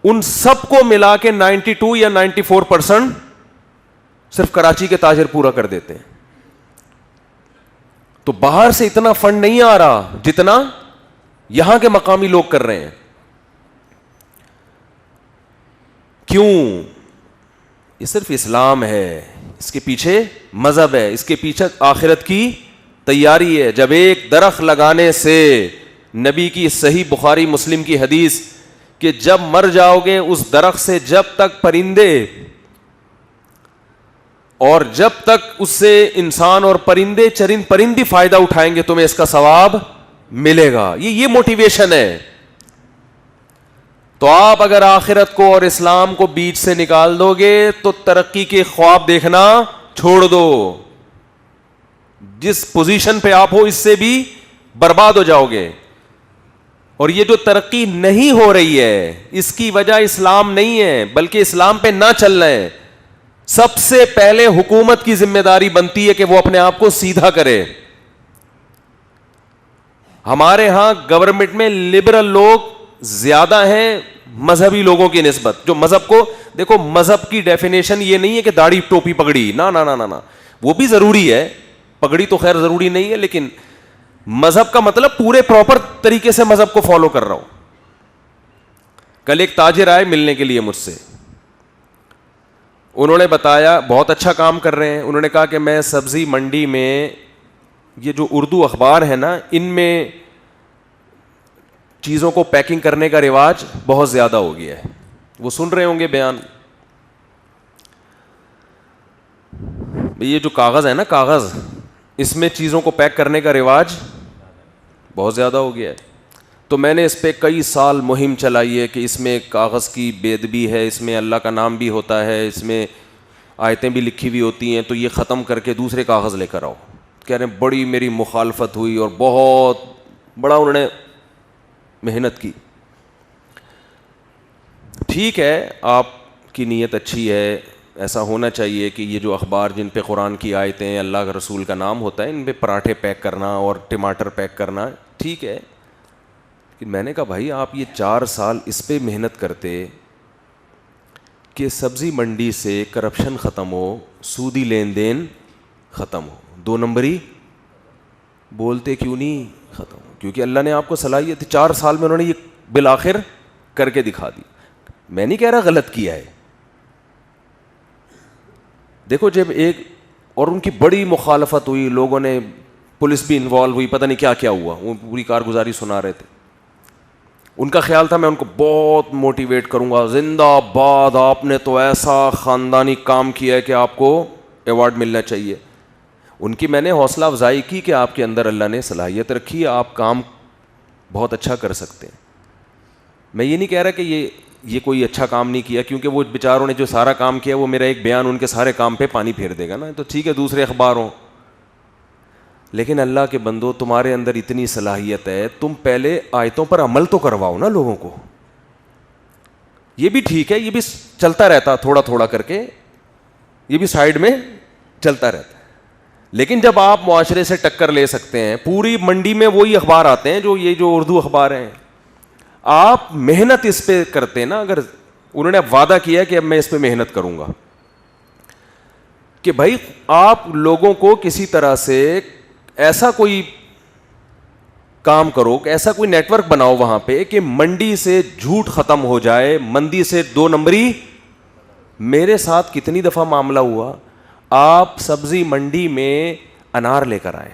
ان سب کو ملا کے 92 یا 94% صرف کراچی کے تاجر پورا کر دیتے ہیں. تو باہر سے اتنا فنڈ نہیں آ رہا جتنا یہاں کے مقامی لوگ کر رہے ہیں. کیوں؟ یہ صرف اسلام ہے, اس کے پیچھے مذہب ہے, اس کے پیچھے آخرت کی تیاری ہے. جب ایک درخت لگانے سے, نبی کی صحیح بخاری مسلم کی حدیث کہ جب مر جاؤ گے اس درخت سے جب تک پرندے اور جب تک اس سے انسان اور پرندی فائدہ اٹھائیں گے تمہیں اس کا ثواب ملے گا. یہ موٹیویشن ہے. تو آپ اگر آخرت کو اور اسلام کو بیچ سے نکال دو گے تو ترقی کے خواب دیکھنا چھوڑ دو. جس پوزیشن پہ آپ ہو اس سے بھی برباد ہو جاؤ گے. اور یہ جو ترقی نہیں ہو رہی ہے اس کی وجہ اسلام نہیں ہے بلکہ اسلام پہ نہ چل رہے ہیں. سب سے پہلے حکومت کی ذمہ داری بنتی ہے کہ وہ اپنے آپ کو سیدھا کرے. ہمارے ہاں گورنمنٹ میں لبرل لوگ زیادہ ہیں مذہبی لوگوں کی نسبت, جو مذہب کو دیکھو, مذہب کی ڈیفینیشن یہ نہیں ہے کہ داڑھی ٹوپی پگڑی, نہ نہ نہ نہ, وہ بھی ضروری ہے, پگڑی تو خیر ضروری نہیں ہے, لیکن مذہب کا مطلب پورے پراپر طریقے سے مذہب کو فالو کر رہا ہوں. کل ایک تاجر آئے ملنے کے لیے مجھ سے, انہوں نے بتایا بہت اچھا کام کر رہے ہیں. انہوں نے کہا کہ میں سبزی منڈی میں یہ جو اردو اخبار ہے نا ان میں چیزوں کو پیکنگ کرنے کا رواج بہت زیادہ ہو گیا ہے. وہ سن رہے ہوں گے بیان. یہ جو کاغذ ہے نا, کاغذ, اس میں چیزوں کو پیک کرنے کا رواج بہت زیادہ ہو گیا ہے. تو میں نے اس پہ کئی سال مہم چلائی ہے کہ اس میں کاغذ کی بے ادبی ہے, اس میں اللہ کا نام بھی ہوتا ہے, اس میں آیتیں بھی لکھی ہوئی ہوتی ہیں, تو یہ ختم کر کے دوسرے کاغذ لے کر آؤ. کہہ رہے ہیں بڑی میری مخالفت ہوئی اور بہت بڑا انہوں نے محنت کی. ٹھیک ہے, آپ کی نیت اچھی ہے, ایسا ہونا چاہیے کہ یہ جو اخبار جن پہ قرآن کی آیتیں, اللہ کے رسول کا نام ہوتا ہے, ان پہ پراٹھے پیک کرنا اور ٹماٹر پیک کرنا ٹھیک ہے. کہ میں نے کہا بھائی آپ یہ 4 سال اس پہ محنت کرتے کہ سبزی منڈی سے کرپشن ختم ہو, سودی لین دین ختم ہو, 2 نمبری بولتے کیوں نہیں ختم ہو؟ کیونکہ اللہ نے آپ کو صلاحیت تھی. 4 سال میں انہوں نے یہ بالآخر کر کے دکھا دی. میں نہیں کہہ رہا غلط کیا ہے. دیکھو جب ایک اور ان کی بڑی مخالفت ہوئی, لوگوں نے, پولیس بھی انوالو ہوئی, پتہ نہیں کیا کیا ہوا, وہ پوری کارگزاری سنا رہے تھے. ان کا خیال تھا میں ان کو بہت موٹیویٹ کروں گا, زندہ باد, آپ نے تو ایسا خاندانی کام کیا ہے کہ آپ کو ایوارڈ ملنا چاہیے. ان کی میں نے حوصلہ افزائی کی کہ آپ کے اندر اللہ نے صلاحیت رکھی ہے, آپ کام بہت اچھا کر سکتے ہیں. میں یہ نہیں کہہ رہا کہ یہ کوئی اچھا کام نہیں کیا, کیونکہ وہ بیچاروں نے جو سارا کام کیا وہ میرا ایک بیان ان کے سارے کام پہ پانی پھیر دے گا نا, تو ٹھیک ہے دوسرے اخبار ہوں. لیکن اللہ کے بندو, تمہارے اندر اتنی صلاحیت ہے, تم پہلے آیتوں پر عمل تو کرواؤ نا لوگوں کو. یہ بھی ٹھیک ہے, یہ بھی چلتا رہتا تھوڑا تھوڑا کر کے, یہ بھی سائیڈ میں چلتا رہتا. لیکن جب آپ معاشرے سے ٹکر لے سکتے ہیں, پوری منڈی میں وہی اخبار آتے ہیں جو یہ جو اردو اخبار ہیں, آپ محنت اس پہ کرتے نا, اگر انہوں نے وعدہ کیا کہ اب میں اس پہ محنت کروں گا, کہ بھائی آپ لوگوں کو کسی طرح سے ایسا کوئی کام کرو, ایسا کوئی نیٹ ورک بناؤ وہاں پہ کہ منڈی سے جھوٹ ختم ہو جائے, مندی سے 2 نمبری. میرے ساتھ کتنی دفعہ معاملہ ہوا, آپ سبزی منڈی میں انار لے کر آئے,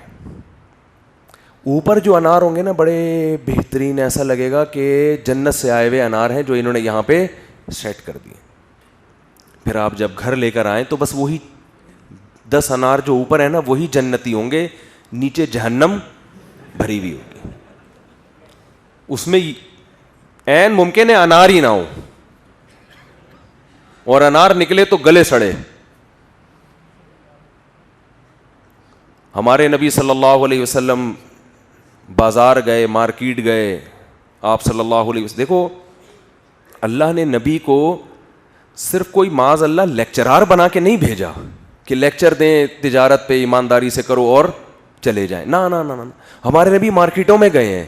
اوپر جو انار ہوں گے نا بڑے بہترین, ایسا لگے گا کہ جنت سے آئے ہوئے انار ہیں جو انہوں نے یہاں پہ سیٹ کر دیے. پھر آپ جب گھر لے کر آئیں تو بس وہی 10 انار جو اوپر ہیں نا وہی جنتی ہوں گے, نیچے جہنم بھری ہوئی ہوگی. اس میں عین ممکن ہے انار ہی نہ ہو, اور انار نکلے تو گلے سڑے. ہمارے نبی صلی اللہ علیہ وسلم بازار گئے, مارکیٹ گئے, آپ صلی اللہ علیہ وسلم, دیکھو اللہ نے نبی کو صرف کوئی معاذ اللہ لیکچرار بنا کے نہیں بھیجا کہ لیکچر دیں تجارت پہ ایمانداری سے کرو اور چلے جائیں. نا نا نا نا, ہمارے نبی مارکیٹوں میں گئے ہیں.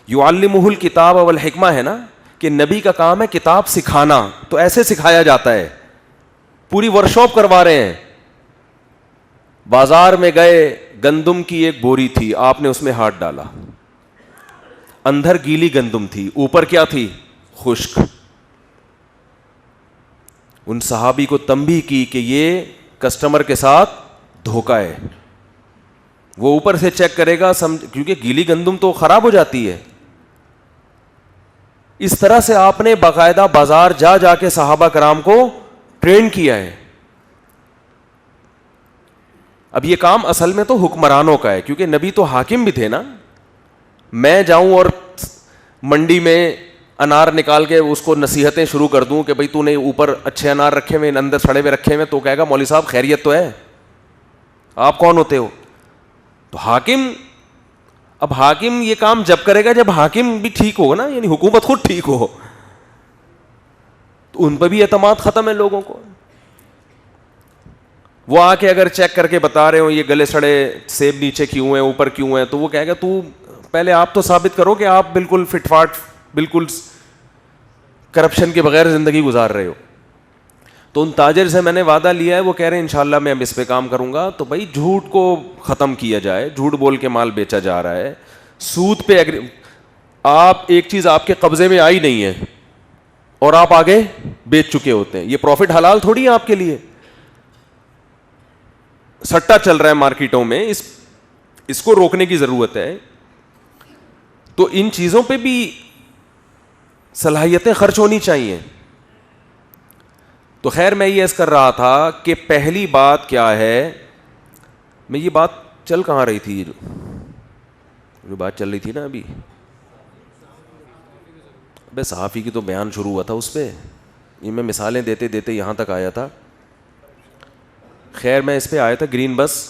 یعلمہ الکتاب والحکمہ ہے نا, کہ نبی کا کام ہے کتاب سکھانا, تو ایسے سکھایا جاتا ہے, پوری ورکشاپ کروا رہے ہیں. بازار میں گئے, گندم کی ایک بوری تھی, آپ نے اس میں ہاتھ ڈالا, اندر گیلی گندم تھی, اوپر کیا تھی, خشک. ان صحابی کو تنبیہ کی کہ یہ کسٹمر کے ساتھ دھوکہ ہے. وہ اوپر سے چیک کرے گا, کیونکہ گیلی گندم تو خراب ہو جاتی ہے. اس طرح سے آپ نے باقاعدہ بازار جا جا کے صحابہ کرام کو ٹرین کیا ہے. اب یہ کام اصل میں تو حکمرانوں کا ہے, کیونکہ نبی تو حاکم بھی تھے نا. میں جاؤں اور منڈی میں انار نکال کے اس کو نصیحتیں شروع کر دوں کہ بھائی تو نے اوپر اچھے انار رکھے ہوئے, اندر سڑے ہوئے رکھے ہوئے, تو کہے گا مولوی صاحب خیریت تو ہے, آپ کون ہوتے ہو؟ تو حاکم, اب حاکم یہ کام جب کرے گا جب حاکم بھی ٹھیک ہو نا, یعنی حکومت خود ٹھیک ہو, تو ان پہ بھی اعتماد ختم ہے لوگوں کو. وہ آ کے اگر چیک کر کے بتا رہے ہو یہ گلے سڑے سیب نیچے کیوں ہیں, اوپر کیوں ہیں, تو وہ کہے گا تو پہلے آپ تو ثابت کرو کہ آپ بالکل فٹ فاٹ, بالکل کرپشن کے بغیر زندگی گزار رہے ہو. تو ان تاجر سے میں نے وعدہ لیا ہے, وہ کہہ رہے ہیں انشاءاللہ میں اب اس پہ کام کروں گا. تو بھائی جھوٹ کو ختم کیا جائے, جھوٹ بول کے مال بیچا جا رہا ہے, سود پہ آپ ایک چیز آپ کے قبضے میں آئی نہیں ہے اور آپ آگے بیچ چکے ہوتے ہیں, یہ پروفٹ حلال تھوڑی ہے آپ کے لیے. سٹا چل رہا ہے مارکیٹوں میں, اس کو روکنے کی ضرورت ہے. تو ان چیزوں پہ بھی صلاحیتیں خرچ ہونی چاہیے. تو خیر میں یہ عرض کر رہا تھا کہ پہلی بات کیا ہے, میں یہ بات چل کہاں رہی تھی, جو بات چل رہی تھی نا ابھی, ابے صحافی کی تو بیان شروع ہوا تھا اس پہ, یہ میں مثالیں دیتے دیتے یہاں تک آیا تھا. خیر میں اس پہ آیا تھا گرین بس.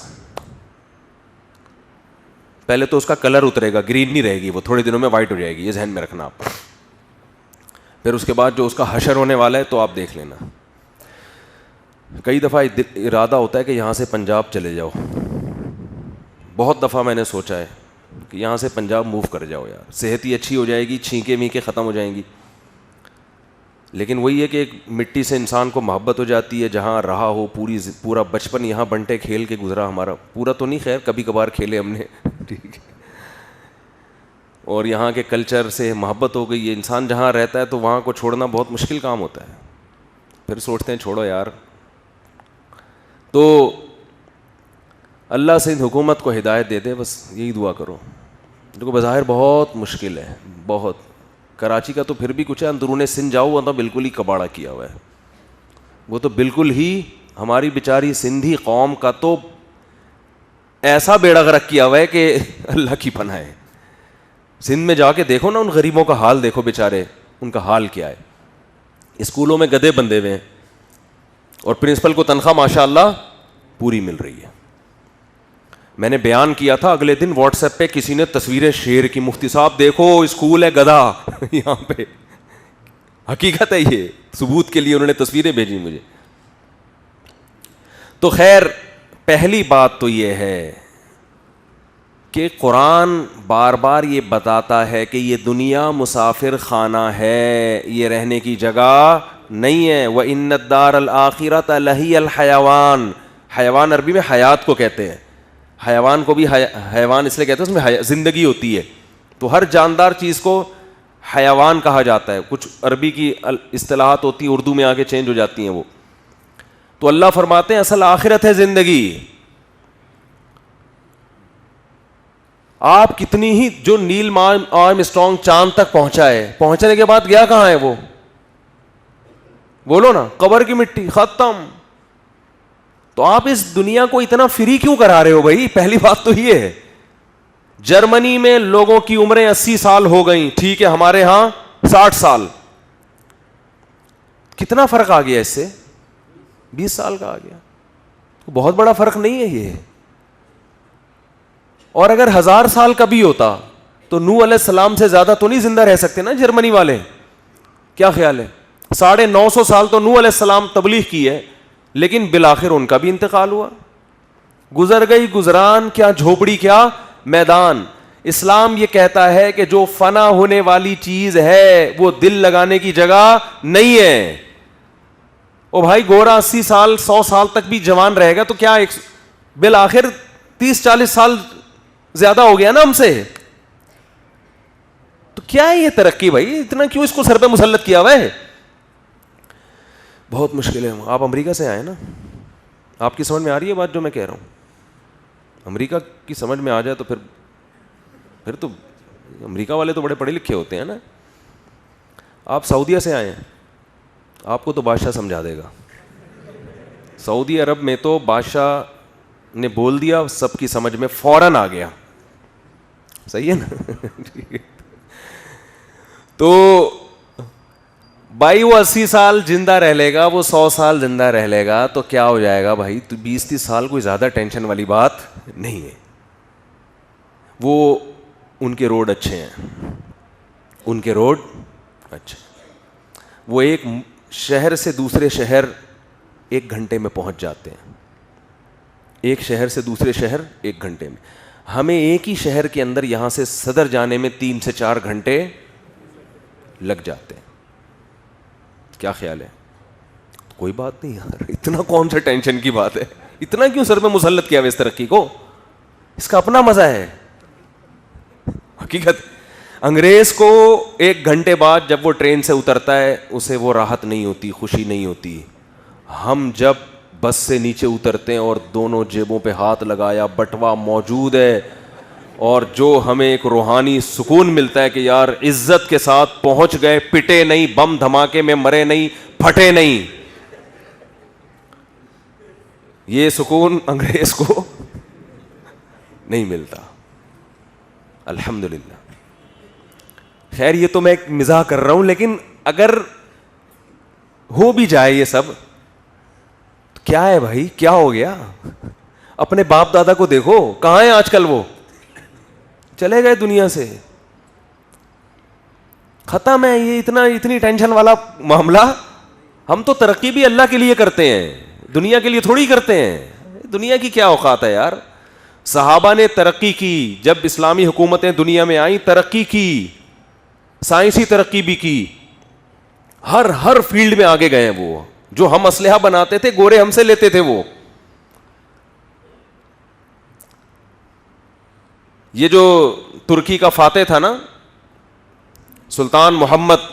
پہلے تو اس کا کلر اترے گا, گرین نہیں رہے گی, وہ تھوڑے دنوں میں وائٹ ہو جائے گی, یہ ذہن میں رکھنا آپ. پھر اس کے بعد جو اس کا حشر ہونے والا ہے تو آپ دیکھ لینا. کئی دفعہ ارادہ ہوتا ہے کہ یہاں سے پنجاب چلے جاؤ, بہت دفعہ میں نے سوچا ہے کہ یہاں سے پنجاب موو کر جاؤ یار, صحت ہی اچھی ہو جائے گی, چھینکیں میکیں ختم ہو جائیں گی. لیکن وہی ہے کہ ایک مٹی سے انسان کو محبت ہو جاتی ہے, جہاں رہا ہو پورا بچپن یہاں بنٹے کھیل کے گزرا ہمارا, پورا تو نہیں خیر کبھی کبھار کھیلے ہم نے, ٹھیک ہے, اور یہاں کے کلچر سے محبت ہو گئی. یہ انسان جہاں رہتا ہے تو وہاں کو چھوڑنا بہت مشکل کام ہوتا ہے. پھر سوچتے ہیں چھوڑو یار. تو اللہ سے ان حکومت کو ہدایت دے دے, بس یہی دعا کرو. جو کہ بظاہر بہت مشکل ہے, بہت. کراچی کا تو پھر بھی کچھ ہے, اندرون سندھ جاؤ وہ تو بالکل ہی کباڑا کیا ہوا ہے, وہ تو بالکل ہی ہماری بیچاری سندھی قوم کا تو ایسا بیڑا غرق کیا ہوا ہے کہ اللہ کی پناہ ہے. سندھ میں جا کے دیکھو نا, ان غریبوں کا حال دیکھو, بیچارے ان کا حال کیا ہے. اسکولوں میں گدھے بندھے ہوئے ہیں اور پرنسپل کو تنخواہ ماشاء اللہ پوری مل رہی ہے. میں نے بیان کیا تھا, اگلے دن واٹس ایپ پہ کسی نے تصویریں شیر کی, مفتی صاحب دیکھو اسکول ہے گدھا یہاں پہ. حقیقت ہے یہ, ثبوت کے لیے انہوں نے تصویریں بھیجی مجھے. تو خیر پہلی بات تو یہ ہے کہ قرآن بار بار یہ بتاتا ہے کہ یہ دنیا مسافر خانہ ہے, یہ رہنے کی جگہ نہیں ہے. وَإِنَّ الدَّارَ الْآخِرَةَ لَهِيَ الْحَيَوَانُ, حیوان عربی میں حیات کو کہتے ہیں. حیوان کو بھی حیوان اس لیے کہتے ہیں اس میں زندگی ہوتی ہے, تو ہر جاندار چیز کو حیوان کہا جاتا ہے. کچھ عربی کی اصطلاحات ہوتی ہیں اردو میں آ کے چینج ہو جاتی ہیں وہ. تو اللہ فرماتے ہیں اصل آخرت ہے زندگی. آپ کتنی ہی, جو نیل آرم اسٹرانگ چاند تک پہنچا ہے, پہنچنے کے بعد گیا کہاں ہے وہ, بولو نا, قبر کی مٹی, ختم. تو آپ اس دنیا کو اتنا فری کیوں کرا رہے ہو بھائی؟ پہلی بات تو یہ ہے. جرمنی میں لوگوں کی عمریں 80 سال ہو گئیں, ٹھیک ہے, ہمارے ہاں 60 سال. کتنا فرق آ گیا اس سے؟ 20 سال کا آ گیا. بہت بڑا فرق نہیں ہے یہ. اور اگر 1000 سال کا بھی ہوتا تو نوح علیہ السلام سے زیادہ تو نہیں زندہ رہ سکتے نا جرمنی والے. کیا خیال ہے؟ 950 سال تو نوح علیہ السلام تبلیغ کی ہے, لیکن بالآخر ان کا بھی انتقال ہوا. گزر گئی گزران کیا جھوپڑی کیا میدان. اسلام یہ کہتا ہے کہ جو فنا ہونے والی چیز ہے وہ دل لگانے کی جگہ نہیں ہے. او بھائی گورا 80 سال 100 سال تک بھی جوان رہے گا تو کیا بالآخر 30-40 سال زیادہ ہو گیا نا ہم سے. تو کیا ہے یہ ترقی بھائی, اتنا کیوں اس کو سر پہ مسلط کیا ہوا ہے. بہت مشکل ہے. آپ امریکہ سے آئے نا, آپ کی سمجھ میں آ رہی ہے بات جو میں کہہ رہا ہوں. امریکہ کی سمجھ میں آ جائے تو پھر تو امریکہ والے تو بڑے پڑھے لکھے ہوتے ہیں نا. آپ سعودیہ سے آئے ہیں, آپ کو تو بادشاہ سمجھا دے گا. سعودی عرب میں تو بادشاہ نے بول دیا, سب کی سمجھ میں فوراً آ گیا. صحیح ہے نا. تو بھائی وہ 80 سال زندہ رہ لے گا, وہ 100 سال زندہ رہ لے گا, تو کیا ہو جائے گا بھائی. تو 20-30 سال کوئی زیادہ ٹینشن والی بات نہیں ہے. وہ ان کے روڈ اچھے ہیں, ان کے روڈ اچھے. وہ ایک شہر سے دوسرے شہر 1 گھنٹے میں پہنچ جاتے ہیں. ایک شہر سے دوسرے شہر 1 گھنٹے میں. ہمیں ایک ہی شہر کے اندر یہاں سے صدر جانے میں 3 سے 4 گھنٹے لگ جاتے ہیں. کیا خیال ہے؟ کوئی بات نہیں یار, اتنا کون سا ٹینشن کی بات ہے, اتنا کیوں سر پہ مسلط کیا ہوا اس ترقی کو. اس کا اپنا مزہ ہے. حقیقت انگریز کو 1 گھنٹے بعد جب وہ ٹرین سے اترتا ہے اسے وہ راحت نہیں ہوتی, خوشی نہیں ہوتی. ہم جب بس سے نیچے اترتے ہیں اور دونوں جیبوں پہ ہاتھ لگایا, بٹوا موجود ہے, اور جو ہمیں ایک روحانی سکون ملتا ہے کہ یار عزت کے ساتھ پہنچ گئے, پٹے نہیں, بم دھماکے میں مرے نہیں, پھٹے نہیں, یہ سکون انگریز کو نہیں ملتا. الحمدللہ. خیر یہ تو میں ایک مزاح کر رہا ہوں, لیکن اگر ہو بھی جائے یہ سب تو کیا ہے بھائی, کیا ہو گیا. اپنے باپ دادا کو دیکھو, کہاں ہیں آج کل, وہ چلے گئے دنیا سے, ختم ہے. یہ اتنی ٹینشن والا معاملہ. ہم تو ترقی بھی اللہ کے لیے کرتے ہیں, دنیا کے لیے تھوڑی کرتے ہیں. دنیا کی کیا اوقات ہے یار. صحابہ نے ترقی کی, جب اسلامی حکومتیں دنیا میں آئیں ترقی کی, سائنسی ترقی بھی کی, ہر فیلڈ میں آگے گئے ہیں. وہ جو ہم اسلحہ بناتے تھے گورے ہم سے لیتے تھے. وہ یہ جو ترکی کا فاتح تھا نا, سلطان محمد,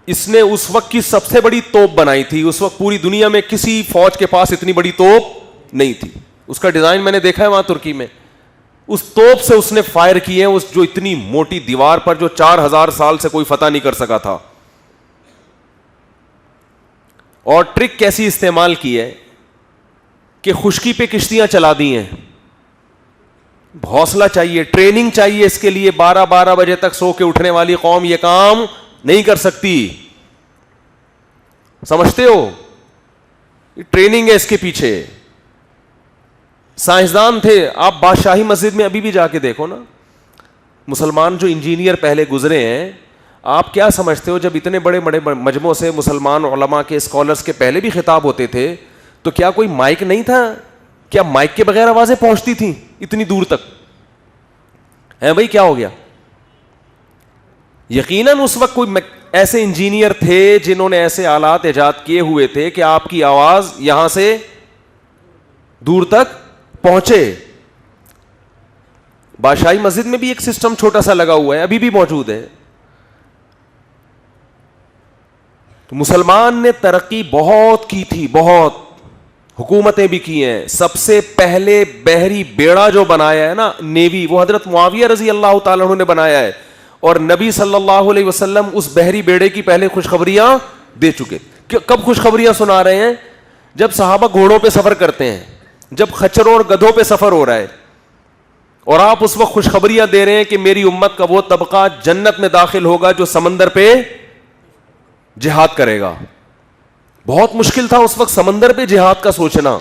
اس نے اس وقت کی سب سے بڑی توپ بنائی تھی. اس وقت پوری دنیا میں کسی فوج کے پاس اتنی بڑی توپ نہیں تھی. اس کا ڈیزائن میں نے دیکھا ہے وہاں ترکی میں. اس توپ سے اس نے فائر کیے ہیں, اس جو اتنی موٹی دیوار پر جو 4000 سال سے کوئی فتح نہیں کر سکا تھا. اور ٹرک کیسی استعمال کی ہے کہ خشکی پہ کشتیاں چلا دی ہیں. حوصلہ چاہیے, ٹریننگ چاہیے اس کے لیے. 12 بجے تک سو کے اٹھنے والی قوم یہ کام نہیں کر سکتی. سمجھتے ہو, ٹریننگ ہے اس کے پیچھے. سائنسدان تھے. آپ بادشاہی مسجد میں ابھی بھی جا کے دیکھو نا, مسلمان جو انجینئر پہلے گزرے ہیں, آپ کیا سمجھتے ہو جب اتنے بڑے بڑے مجموعوں سے مسلمان علماء کے, اسکالرس کے پہلے بھی خطاب ہوتے تھے تو کیا کوئی مائک نہیں تھا؟ کیا مائک کے بغیر آوازیں پہنچتی تھیں اتنی دور تک؟ ہے بھائی, کیا ہو گیا؟ یقیناً اس وقت کوئی ایسے انجینئر تھے جنہوں نے ایسے آلات ایجاد کیے ہوئے تھے کہ آپ کی آواز یہاں سے دور تک پہنچے. بادشاہی مسجد میں بھی ایک سسٹم چھوٹا سا لگا ہوا ہے, ابھی بھی موجود ہے. تو مسلمان نے ترقی بہت کی تھی, بہت حکومتیں بھی کی ہیں. سب سے پہلے بحری بیڑا جو بنایا ہے نا, نیوی, وہ حضرت معاویہ رضی اللہ تعالیٰ عنہ نے بنایا ہے. اور نبی صلی اللہ علیہ وسلم اس بحری بیڑے کی پہلے خوشخبریاں دے چکے. کب خوشخبریاں سنا رہے ہیں؟ جب صحابہ گھوڑوں پہ سفر کرتے ہیں, جب خچروں اور گدھوں پہ سفر ہو رہا ہے, اور آپ اس وقت خوشخبریاں دے رہے ہیں کہ میری امت کا وہ طبقہ جنت میں داخل ہوگا جو سمندر پہ جہاد کرے گا. بہت مشکل تھا اس وقت سمندر پہ جہاد کا سوچنا.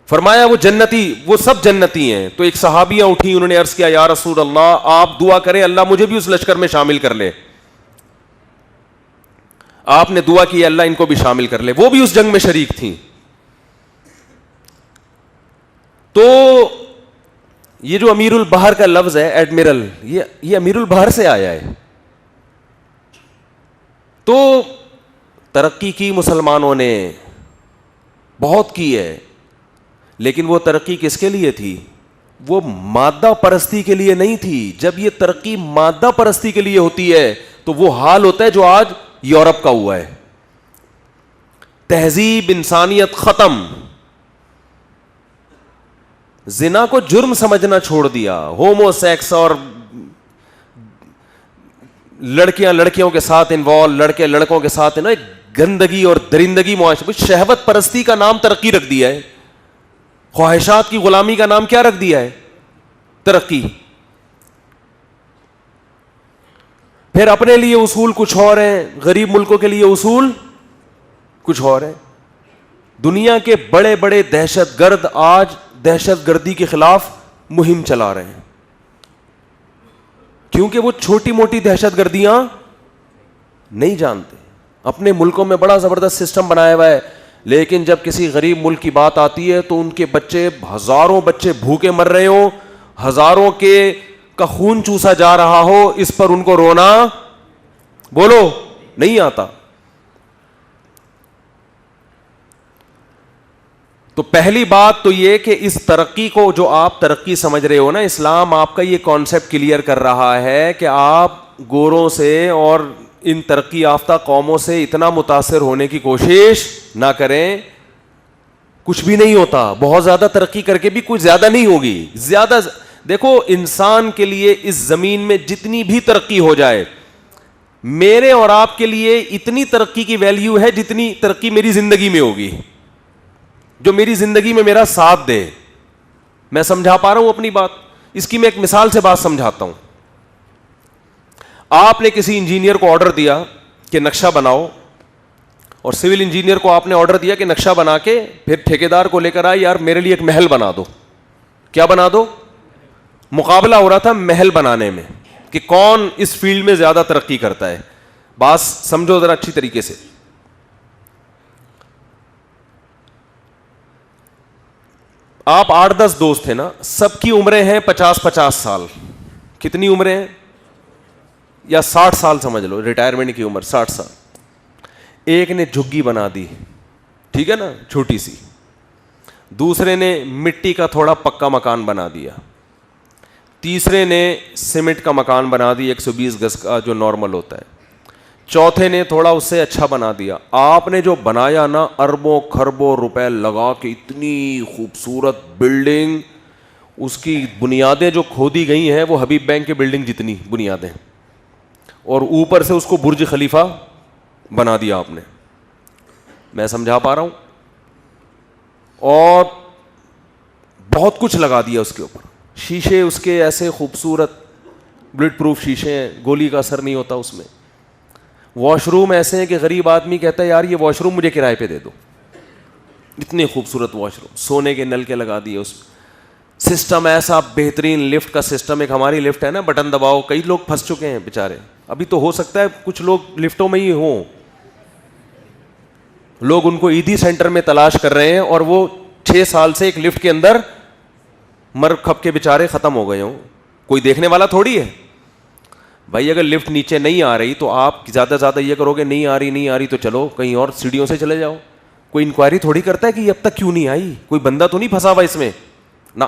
فرمایا وہ جنتی, وہ سب جنتی ہیں. تو ایک صحابیہ اٹھی, انہوں نے عرض کیا یا رسول اللہ آپ دعا کریں اللہ مجھے بھی اس لشکر میں شامل کر لے. آپ نے دعا کی اللہ ان کو بھی شامل کر لے, وہ بھی اس جنگ میں شریک تھیں. تو یہ جو امیر البحر کا لفظ ہے ایڈمرل, یہ امیر البحر سے آیا ہے. تو ترقی کی مسلمانوں نے بہت کی ہے, لیکن وہ ترقی کس کے لیے تھی؟ وہ مادہ پرستی کے لیے نہیں تھی. جب یہ ترقی مادہ پرستی کے لیے ہوتی ہے تو وہ حال ہوتا ہے جو آج یورپ کا ہوا ہے. تہذیب, انسانیت ختم, زنا کو جرم سمجھنا چھوڑ دیا, ہومو سیکس اور لڑکیاں لڑکیوں کے ساتھ انوالو, لڑکے لڑکوں کے ساتھ نا گندگی اور درندگی معاشرے, شہوت پرستی کا نام ترقی رکھ دیا ہے. خواہشات کی غلامی کا نام کیا رکھ دیا ہے؟ ترقی. پھر اپنے لیے اصول کچھ اور ہیں, غریب ملکوں کے لیے اصول کچھ اور ہیں. دنیا کے بڑے بڑے دہشت گرد آج دہشت گردی کے خلاف مہم چلا رہے ہیں, کیونکہ وہ چھوٹی موٹی دہشت گردیاں نہیں جانتے. اپنے ملکوں میں بڑا زبردست سسٹم بنایا ہوا ہے, لیکن جب کسی غریب ملک کی بات آتی ہے تو ان کے بچے, ہزاروں بچے بھوکے مر رہے ہوں, ہزاروں کے کا خون چوسا جا رہا ہو, اس پر ان کو رونا بولو نہیں آتا. تو پہلی بات تو یہ کہ اس ترقی کو جو آپ ترقی سمجھ رہے ہو نا, اسلام آپ کا یہ کانسیپٹ کلیئر کر رہا ہے کہ آپ گوروں سے اور ان ترقی یافتہ قوموں سے اتنا متاثر ہونے کی کوشش نہ کریں. کچھ بھی نہیں ہوتا, بہت زیادہ ترقی کر کے بھی کچھ زیادہ نہیں ہوگی. زیادہ دیکھو, انسان کے لیے اس زمین میں جتنی بھی ترقی ہو جائے, میرے اور آپ کے لیے اتنی ترقی کی ویلیو ہے جتنی ترقی میری زندگی میں ہوگی, جو میری زندگی میں میرا ساتھ دے. میں سمجھا پا رہا ہوں اپنی بات؟ اس کی میں ایک مثال سے بات سمجھاتا ہوں. آپ نے کسی انجینئر کو آرڈر دیا کہ نقشہ بناؤ, اور سول انجینئر کو آپ نے آرڈر دیا کہ نقشہ بنا کے پھر ٹھیکیدار کو لے کر آئے, یار میرے لیے ایک محل بنا دو. کیا بنا دو؟ مقابلہ ہو رہا تھا محل بنانے میں کہ کون اس فیلڈ میں زیادہ ترقی کرتا ہے. بات سمجھو ذرا اچھی طریقے سے. آپ 8-10 دوست ہیں نا, سب کی عمریں ہیں 50-50 سال. کتنی عمریں ہیں؟ یا 60 سال سمجھ لو, ریٹائرمنٹ کی عمر 60 سال. ایک نے جھگی بنا دی, ٹھیک ہے نا, چھوٹی سی. دوسرے نے مٹی کا تھوڑا پکا مکان بنا دیا. تیسرے نے سیمنٹ کا مکان بنا دی 120 گز کا جو نارمل ہوتا ہے. چوتھے نے تھوڑا اس سے اچھا بنا دیا. آپ نے جو بنایا نا, اربوں خربوں روپے لگا کے اتنی خوبصورت بلڈنگ, اس کی بنیادیں جو کھودی گئی ہیں وہ حبیب بینک کی بلڈنگ جتنی بنیادیں, اور اوپر سے اس کو برج خلیفہ بنا دیا آپ نے. میں سمجھا پا رہا ہوں؟ اور بہت کچھ لگا دیا اس کے اوپر. شیشے اس کے ایسے خوبصورت بلٹ پروف شیشے ہیں, گولی کا اثر نہیں ہوتا اس میں. واش روم ایسے ہیں کہ غریب آدمی کہتا ہے یار یہ واش روم مجھے کرائے پہ دے دو. اتنے خوبصورت واش روم, سونے کے نل کے لگا دیے اس میں. سسٹم ایسا بہترین, لفٹ کا سسٹم, ایک ہماری لفٹ ہے نا, بٹن دباؤ. کئی لوگ پھنس چکے ہیں بیچارے, ابھی تو ہو سکتا ہے کچھ لوگ لفٹوں میں ہی ہوں, لوگ ان کو ایدھی سینٹر میں تلاش کر رہے ہیں, اور وہ 6 سال سے ایک لفٹ کے اندر مر کھپ کے بیچارے ختم ہو گئے ہوں. کوئی دیکھنے والا تھوڑی ہے بھائی. اگر لفٹ نیچے نہیں آ رہی تو آپ زیادہ سے زیادہ یہ کرو گے نہیں آ رہی تو چلو کہیں اور سیڑھیوں سے چلے جاؤ. کوئی انکوائری تھوڑی کرتا ہے کہ یہ اب تک کیوں نہیں آئی, کوئی بندہ تو نہیں پھنسا ہوا اس میں نا.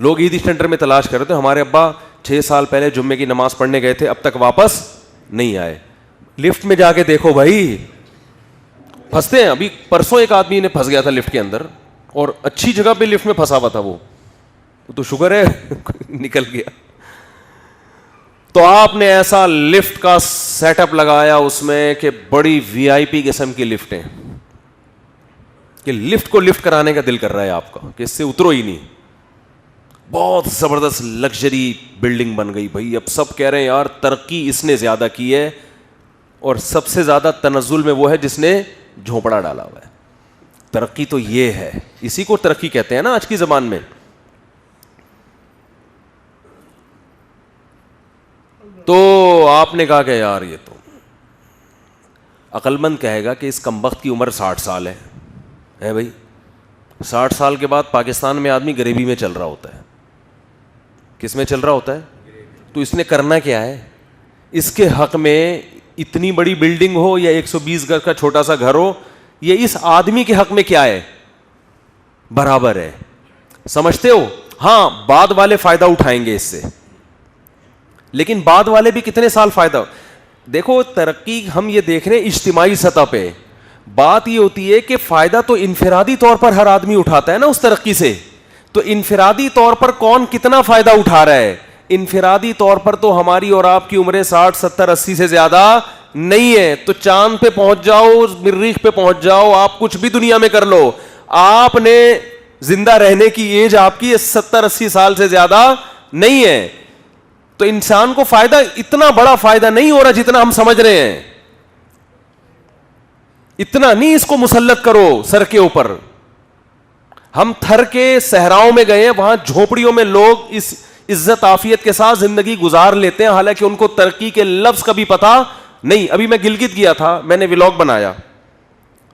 لوگ عیدی سینٹر میں تلاش کر رہے تھے. ہمارے ابا 6 سال پہلے جمعے کی نماز پڑھنے گئے تھے, اب تک واپس نہیں آئے. لفٹ میں جا کے دیکھو بھائی, پھنستے ہیں. ابھی پرسوں ایک آدمی نے پھنس گیا تھا لفٹ کے اندر, اور اچھی جگہ پہ لفٹ میں پھنسا ہوا تھا وہ تو شکر ہے نکل گیا. تو آپ نے ایسا لفٹ کا سیٹ اپ لگایا اس میں کہ بڑی وی آئی پی قسم کی لفٹیں, کہ لفٹ کو لفٹ کرانے کا دل کر رہا ہے آپ کا کہ اس سے اترو ہی نہیں. بہت زبردست لگژری بلڈنگ بن گئی بھائی. اب سب کہہ رہے ہیں یار ترقی اس نے زیادہ کی ہے, اور سب سے زیادہ تنزل میں وہ ہے جس نے جھونپڑا ڈالا ہوا ہے. ترقی تو یہ ہے, اسی کو ترقی کہتے ہیں نا آج کی زبان میں. تو آپ نے کہا کہ یار یہ تو عقل مند کہے گا کہ اس کمبخت کی عمر 60 سال ہے بھائی. 60 سال کے بعد پاکستان میں آدمی غریبی میں چل رہا ہوتا ہے. کس میں چل رہا ہوتا ہے؟ تو اس نے کرنا کیا ہے؟ اس کے حق میں اتنی بڑی بلڈنگ ہو یا 120 گز کا چھوٹا سا گھر ہو, یہ اس آدمی کے حق میں کیا ہے؟ برابر ہے. سمجھتے ہو؟ ہاں, بعد والے فائدہ اٹھائیں گے اس سے, لیکن بعد والے بھی کتنے سال فائدہ. دیکھو ترقی ہم یہ دیکھ رہے ہیں اجتماعی سطح پہ. بات یہ ہوتی ہے کہ فائدہ تو انفرادی طور پر ہر آدمی اٹھاتا ہے نا اس ترقی سے. تو انفرادی طور پر کون کتنا فائدہ اٹھا رہا ہے؟ انفرادی طور پر تو ہماری اور آپ کی عمریں 60 70 80 سے زیادہ نہیں ہے. تو چاند پہ پہنچ جاؤ, مریخ پہ پہنچ جاؤ, آپ کچھ بھی دنیا میں کر لو, آپ نے زندہ رہنے کی ایج آپ کی 70 80 سال سے زیادہ نہیں ہے. تو انسان کو فائدہ اتنا بڑا فائدہ نہیں ہو رہا جتنا ہم سمجھ رہے ہیں. اتنا نہیں اس کو مسلط کرو سر کے اوپر. ہم تھر کے صحراؤں میں گئے ہیں, وہاں جھوپڑیوں میں لوگ اس عزت عافیت کے ساتھ زندگی گزار لیتے ہیں, حالانکہ ان کو ترقی کے لفظ کا بھی پتا نہیں. ابھی میں گلگت گیا تھا, میں نے ولاگ بنایا,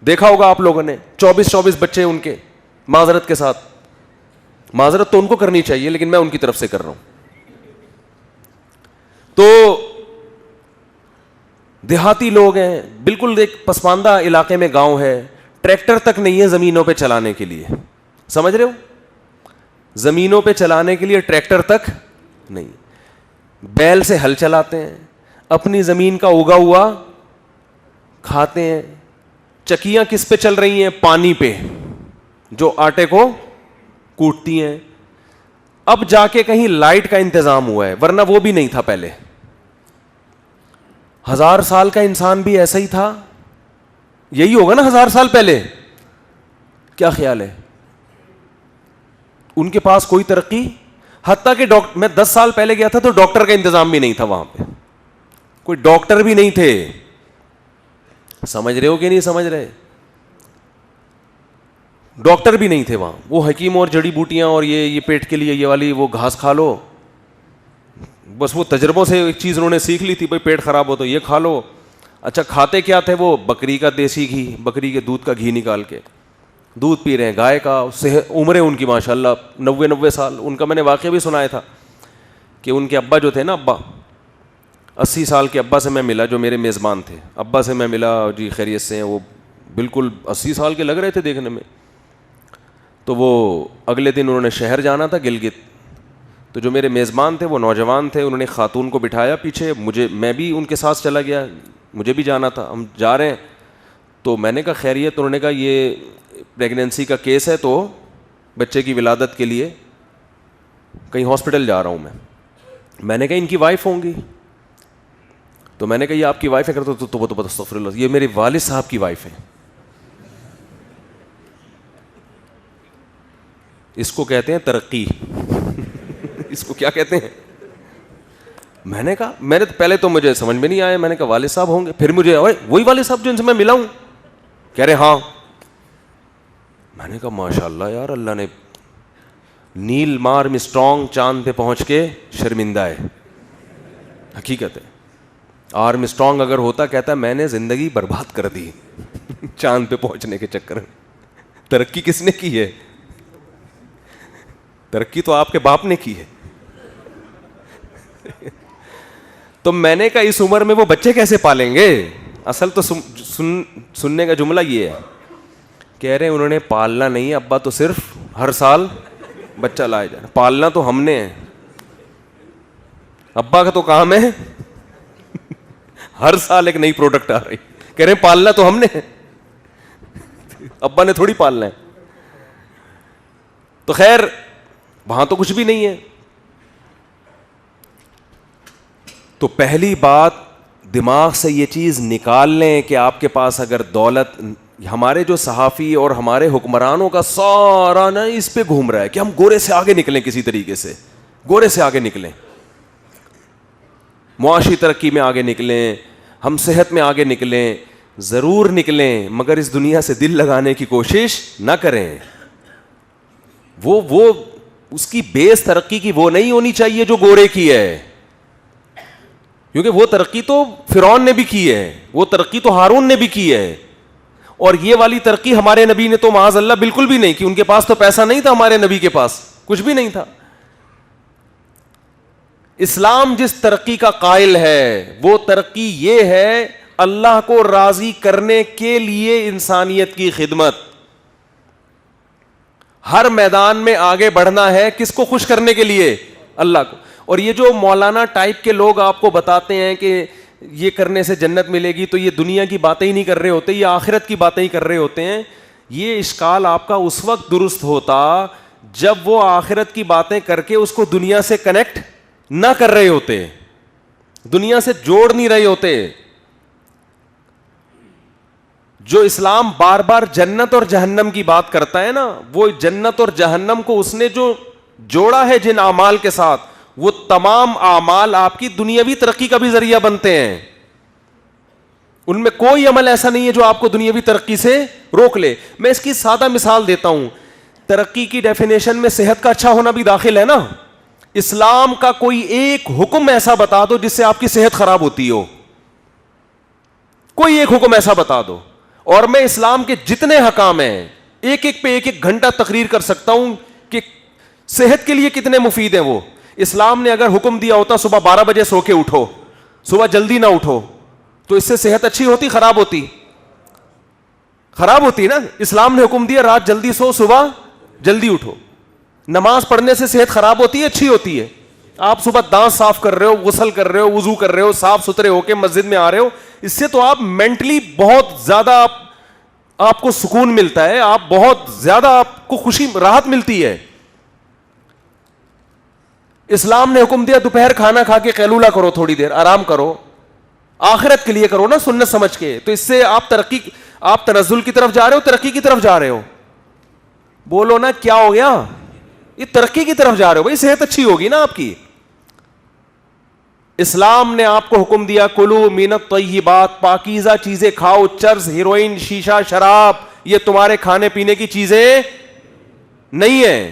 دیکھا ہوگا آپ لوگوں نے. 24 بچے ان کے, معذرت کے ساتھ, معذرت تو ان کو کرنی چاہیے لیکن میں ان کی طرف سے کر رہا ہوں. تو دیہاتی لوگ ہیں, بالکل ایک پسماندہ علاقے میں گاؤں ہے, ٹریکٹر تک نہیں ہے زمینوں پہ چلانے کے لیے. سمجھ رہے ہو؟ زمینوں پہ چلانے کے لیے ٹریکٹر تک نہیں. بیل سے ہل چلاتے ہیں, اپنی زمین کا اگا ہوا کھاتے ہیں. چکیاں کس پہ چل رہی ہیں؟ پانی پہ, جو آٹے کو کوٹتی ہیں. اب جا کے کہیں لائٹ کا انتظام ہوا ہے, ورنہ وہ بھی نہیں تھا پہلے. 1000 سال کا انسان بھی ایسا ہی تھا, یہی ہوگا نا 1000 سال پہلے. کیا خیال ہے؟ ان کے پاس کوئی ترقی, حتیٰ کہ میں 10 سال پہلے گیا تھا تو ڈاکٹر کا انتظام بھی نہیں تھا وہاں پہ, کوئی ڈاکٹر بھی نہیں تھے. سمجھ رہے ہو کہ نہیں سمجھ رہے؟ ڈاکٹر بھی نہیں تھے وہاں. وہ حکیم اور جڑی بوٹیاں اور یہ پیٹ کے لیے یہ والی وہ گھاس کھا لو, بس وہ تجربوں سے ایک چیز انہوں نے سیکھ لی تھی, بھائی پیٹ خراب ہو تو یہ کھا لو. اچھا کھاتے کیا تھے وہ؟ بکری کا دیسی گھی, بکری کے دودھ کا گھی نکال کے دودھ پی رہے ہیں, گائے کا. عمریں ان کی ماشاء اللہ 90 سال. ان کا میں نے واقعہ بھی سنایا تھا کہ ان کے ابا جو تھے نا, ابا 80 سال کے ابا سے میں ملا, جو میرے میزبان تھے. ابا سے میں ملا, جی خیریت سے ہیں, وہ بالکل 80 سال کے لگ رہے تھے دیکھنے میں. تو وہ اگلے دن انہوں نے شہر جانا تھا گلگت. تو جو میرے میزبان تھے وہ نوجوان تھے, انہوں نے خاتون کو بٹھایا پیچھے, میں بھی ان کے ساتھ چلا گیا, مجھے بھی جانا تھا. ہم جا رہے ہیں تو میں نے کہا خیریت؟ انہوں نے کہا یہ پریگنینسی کا کیس ہے, تو بچے کی ولادت کے لیے کہیں ہاسپٹل جا رہا ہوں میں نے کہا ان کی وائف ہوں گی. تو میں نے کہا یہ آپ کی وائف ہے؟ کرتا تو استغفر اللہ, یہ میرے والد صاحب کی وائف ہے. اس کو کہتے ہیں ترقی. اس کو کیا کہتے ہیں؟ میں نے کہا, میں نے پہلے تو مجھے سمجھ میں نہیں آیا, میں نے کہا والد صاحب ہوں گے. پھر مجھے وہی والد صاحب جو ان سے میں ملا ہوں. کہہ رہے ہاں. میں نے کہا ماشاء اللہ یار, اللہ نے نیل آرم اسٹرانگ چاند پہ پہنچ کے شرمندہ ہے. حقیقت ہے, آرم اسٹرانگ اگر ہوتا کہتا میں نے زندگی برباد کر دی چاند پہ پہنچنے کے چکر میں. ترقی کس نے کی ہے؟ ترقی تو آپ کے باپ نے کی ہے. تو میں نے کہا اس عمر میں وہ بچے کیسے پالیں گے؟ اصل تو سننے کا جملہ یہ ہے. کہہ رہے انہوں نے پالنا نہیں, ابا تو صرف ہر سال بچہ لائے جانا, پالنا تو ہم نے ہے. ابا کا تو کام ہے ہر سال ایک نئی پروڈکٹ آ رہی, کہہ رہے پالنا تو ہم نے ہے, ابا نے تھوڑی پالنا ہے. تو خیر وہاں تو کچھ بھی نہیں ہے. تو پہلی بات دماغ سے یہ چیز نکال لیں کہ آپ کے پاس اگر دولت, ہمارے جو صحافی اور ہمارے حکمرانوں کا سارا نا اس پہ گھوم رہا ہے کہ ہم گورے سے آگے نکلیں, کسی طریقے سے گورے سے آگے نکلیں, معاشی ترقی میں آگے نکلیں, ہم صحت میں آگے نکلیں. ضرور نکلیں مگر اس دنیا سے دل لگانے کی کوشش نہ کریں. وہ اس کی بیس ترقی کی وہ نہیں ہونی چاہیے جو گورے کی ہے. کیونکہ وہ ترقی تو فرعون نے بھی کی ہے, وہ ترقی تو ہارون نے بھی کی ہے, اور یہ والی ترقی ہمارے نبی نے تو معاذ اللہ بالکل بھی نہیں کی. ان کے پاس تو پیسہ نہیں تھا, ہمارے نبی کے پاس کچھ بھی نہیں تھا. اسلام جس ترقی کا قائل ہے وہ ترقی یہ ہے اللہ کو راضی کرنے کے لیے انسانیت کی خدمت. ہر میدان میں آگے بڑھنا ہے, کس کو خوش کرنے کے لیے؟ اللہ کو. اور یہ جو مولانا ٹائپ کے لوگ آپ کو بتاتے ہیں کہ یہ کرنے سے جنت ملے گی, تو یہ دنیا کی باتیں ہی نہیں کر رہے ہوتے, یہ آخرت کی باتیں ہی کر رہے ہوتے ہیں. یہ اشکال آپ کا اس وقت درست ہوتا جب وہ آخرت کی باتیں کر کے اس کو دنیا سے کنیکٹ نہ کر رہے ہوتے, دنیا سے جوڑ نہیں رہے ہوتے. جو اسلام بار بار جنت اور جہنم کی بات کرتا ہے نا, وہ جنت اور جہنم کو اس نے جو جوڑا ہے جن اعمال کے ساتھ, وہ تمام اعمال آپ کی دنیاوی ترقی کا بھی ذریعہ بنتے ہیں. ان میں کوئی عمل ایسا نہیں ہے جو آپ کو دنیاوی ترقی سے روک لے. میں اس کی سادہ مثال دیتا ہوں. ترقی کی ڈیفینیشن میں صحت کا اچھا ہونا بھی داخل ہے نا. اسلام کا کوئی ایک حکم ایسا بتا دو جس سے آپ کی صحت خراب ہوتی ہو, کوئی ایک حکم ایسا بتا دو, اور میں اسلام کے جتنے حکام ہیں ایک ایک پہ ایک ایک گھنٹہ تقریر کر سکتا ہوں کہ صحت کے لیے کتنے مفید ہیں وہ. اسلام نے اگر حکم دیا ہوتا صبح 12 بجے سو کے اٹھو, صبح جلدی نہ اٹھو, تو اس سے صحت اچھی ہوتی خراب ہوتی؟ خراب ہوتی نا. اسلام نے حکم دیا رات جلدی سو, صبح جلدی اٹھو. نماز پڑھنے سے صحت خراب ہوتی ہے اچھی ہوتی ہے؟ آپ صبح دانت صاف کر رہے ہو, غسل کر رہے ہو, وضو کر رہے ہو, صاف ستھرے ہو کے مسجد میں آ رہے ہو, اس سے تو آپ مینٹلی بہت زیادہ آپ کو سکون ملتا ہے, آپ بہت زیادہ آپ کو خوشی راحت ملتی ہے. اسلام نے حکم دیا دوپہر کھانا کھا کے قیلولہ کرو, تھوڑی دیر آرام کرو, آخرت کے لیے کرو نا, سنت سمجھ کے. تو اس سے آپ تنزل کی طرف جا رہے ہو, ترقی کی طرف جا رہے ہو؟ بولو نا کیا ہو گیا؟ یہ ترقی کی طرف جا رہے ہو بھائی, صحت اچھی ہوگی نا آپ کی. اسلام نے آپ کو حکم دیا کلو من الطیبات, پاکیزہ چیزیں کھاؤ. چرس, ہیروئن, شیشہ, شراب یہ تمہارے کھانے پینے کی چیزیں نہیں ہیں.